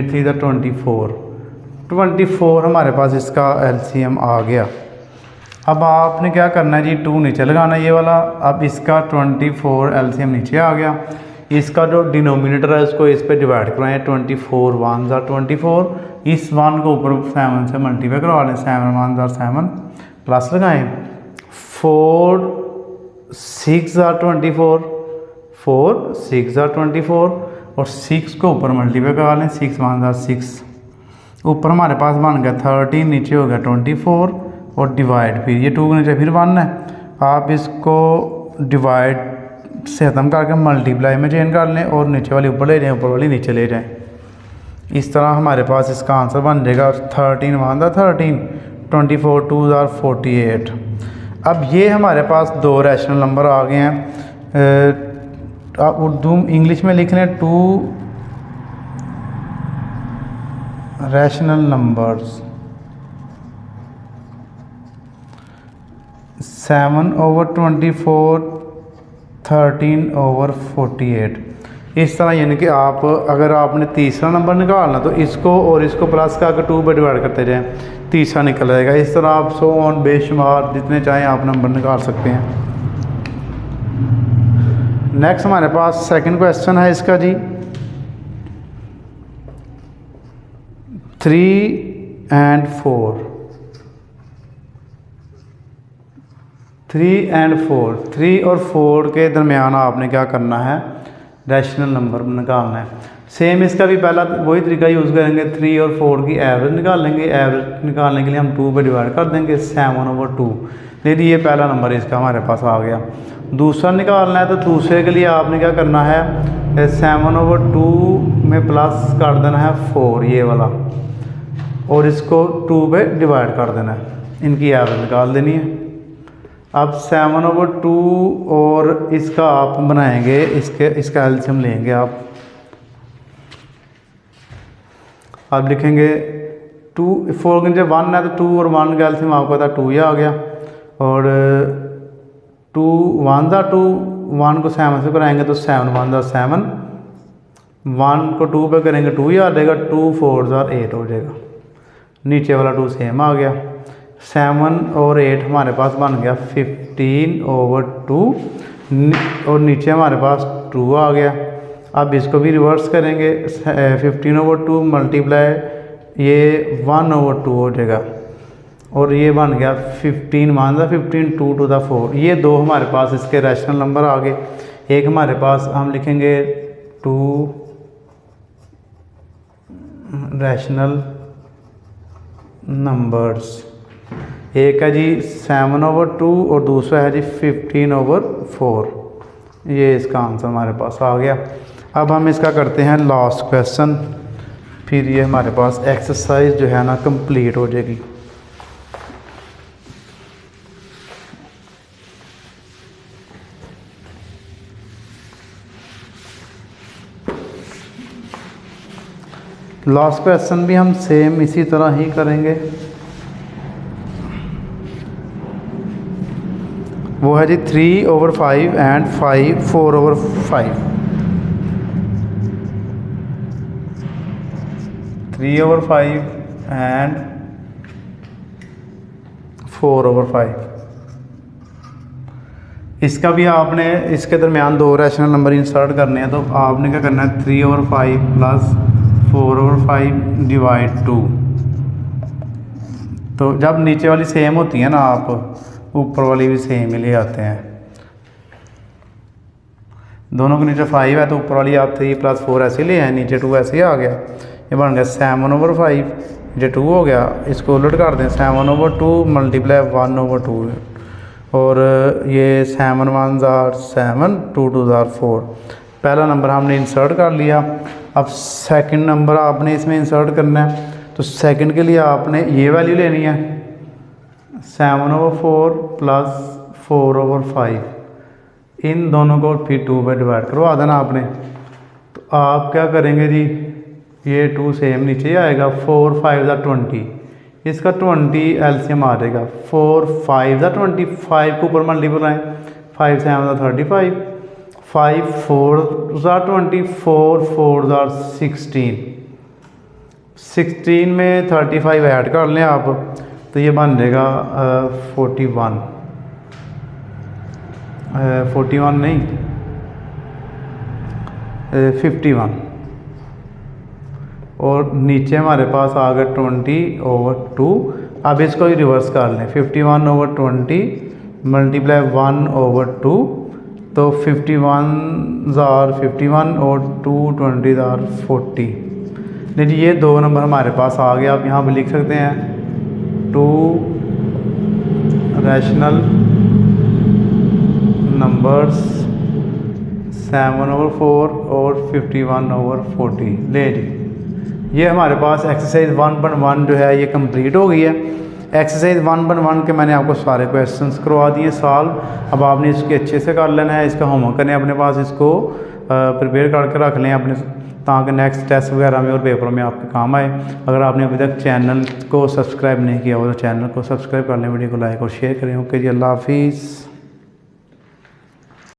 3 दा 24 हमारे पास इसका एलसीएम आ गया। अब आपने क्या करना है जी, 2 नीचे लगाना है ये वाला। अब इसका 24 एलसीएम नीचे आ गया। इसका जो डिनोमिनेटर है उसको इस पे डिवाइड कराएं, 24 1 ज़ा 24, इस 1 को ऊपर 7 से मल्टीप्लाई करवा लें, 7 1 ज़ा 7 प्लस लगाएं, 4 6 ज़ा 24, 4 6 ज़ा 24 और 6 को ऊपर मल्टीप्लाई करवा लें, 6 1 ज़ा 6, ऊपर हमारे पास बन गया 13, नीचे हो गया 24 और डिवाइड, फिर ये 2 के नीचे फिर 1 है। आप इसको डिवाइड से ख़त्म करके मल्टीप्लाई में चेंज कर लें और नीचे वाली ऊपर ले जाएं, ऊपर वाली नीचे ले जाएं। इस तरह हमारे पास इसका आंसर बन जाएगा 13 1 दा 13, 24 2 दा 48। अब ये हमारे पास 2 रैशनल नंबर आ गए हैं। आप उर्दू इंग्लिश में लिख लें 2 रैशनल नंबर्स, 7/24, 13/48। इस तरह यानी कि आप अगर आपने तीसरा नंबर निकालना तो इसको और इसको प्लस करके 2 पर डिवाइड करते जाएं, तीसरा निकल जाएगा। इस तरह आप 100 ऑन बेशुमार जितने चाहें आप नंबर निकाल सकते हैं। नेक्स्ट हमारे पास सेकंड क्वेश्चन है इसका जी, 3 and 4, 3 and 4, 3 और 4 के दरमियान आपने क्या करना है, रैशनल नंबर निकालना है। सेम इसका भी पहला वही तरीका यूज़ करेंगे, 3 और 4 की एवरेज निकाल लेंगे। एवरेज निकालने के लिए हम 2 पे डिवाइड कर देंगे, 7/2। देखिए ये पहला नंबर इसका हमारे पास आ गया। दूसरा निकालना है तो दूसरे के लिए आपने क्या करना है, 7/2 में प्लस कर देना है 4 ये वाला और इसको 2 पे डिवाइड कर देना है, इनकी एवरेज निकाल देनी है। अब 7/2 और इसका आप बनाएंगे, इसका एलसीएम लेंगे आप लिखेंगे 2 4 के नीचे 1 है तो 2 और 1 का एलसीएम आपको पता 2 ये आ गया और 2 1 ज़ा 2, 1 को 7 से कराएंगे तो 7 1 ज़ा 7, 1 को 2 पे करेंगे 2 ये आ जाएगा, 2 4 ज़ा 8 हो जाएगा। नीचे वाला 2 सेम आ गया। 7 और 8 हमारे पास बन गया 15/2 और नीचे हमारे पास 2 आ गया। अब इसको भी रिवर्स करेंगे, 15/2 मल्टीप्लाई ये 1/2 हो जाएगा और ये बन गया 15 1 ज़ा 15, 2 2 ज़ा 4। ये 2 हमारे पास इसके रैशनल नंबर आ गए। एक हमारे पास हम लिखेंगे 2 रैशनल नंबर्स, एक है जी 7/2 और दूसरा है जी 15/4। ये इसका आंसर हमारे पास आ गया। अब हम इसका करते हैं लास्ट क्वेश्चन, फिर ये हमारे पास एक्सरसाइज जो है ना कंप्लीट हो जाएगी। लास्ट क्वेश्चन भी हम सेम इसी तरह ही करेंगे। वो है जी 3/5 एंड 4/5। 3/5 एंड 4/5। इसका भी आपने इसके दरमियान 2 रैशनल नंबर इंसर्ट करने हैं तो आपने क्या करना है, 3/5 प्लस 4/5 डिवाइड 2। तो जब नीचे वाली सेम होती है ना आप ऊपर वाली भी सेम ही ले आते हैं। दोनों के नीचे 5 है तो ऊपर वाली आप 3 + 4 ऐसे ले आए, नीचे 2 ऐसे ही आ गया। ये बन गया 7/5, ये 2 हो गया। इसको उलट कर दें, 7/2 मल्टीप्लाई 1/2 और ये 7 1 ज़ा 7, 2 2 ज़ा 4। पहला नंबर हमने इंसर्ट कर लिया। अब सेकंड नंबर आपने इसमें इंसर्ट करना है तो सेकंड के लिए आपने ये वैल्यू लेनी है 7/4 प्लस 4/5, इन दोनों को फिर 2 पे डिवाइड करवा देना आपने। तो आप क्या करेंगे जी, ये 2 सेम नीचे आएगा, 4 5 20, इसका 20 एलसीएम आ जाएगा, 4 5 20, 5 के ऊपर मल्टीप्लाई, 5 7 35, 5 4 20, 4 4 16, 16 में 35 ऐड कर लें आप, तो ये बन जाएगा 41 नहीं 51, और नीचे हमारे पास आ गया 20/2। अब इसको ही रिवर्स कर लें, 51/20 मल्टीप्लाई 1/2, तो 51 और 2 20 40। नहीं जी, ये 2 नंबर हमारे पास आ गया। आप यहाँ पर लिख सकते हैं 2 रैशनल नंबर्स 7/4 और 51/40। ले जी, ये हमारे पास एक्सरसाइज 1.1 जो है ये कंप्लीट हो गई है। एक्सरसाइज 1.1 के मैंने आपको सारे क्वेश्चंस करवा दिए सॉल्व। अब आपने इसके अच्छे से कर लेना है, इसका होमवर्क करें अपने पास, इसको प्रिपेयर करके रख लें अपने, ताकि नेक्स्ट टेस्ट वगैरह में और पेपरों में आपके काम आए। अगर आपने अभी तक चैनल को सब्सक्राइब नहीं किया हो तो चैनल को सब्सक्राइब कर लें, वीडियो को लाइक और शेयर करें। ओके जी, अल्लाह हाफिज़।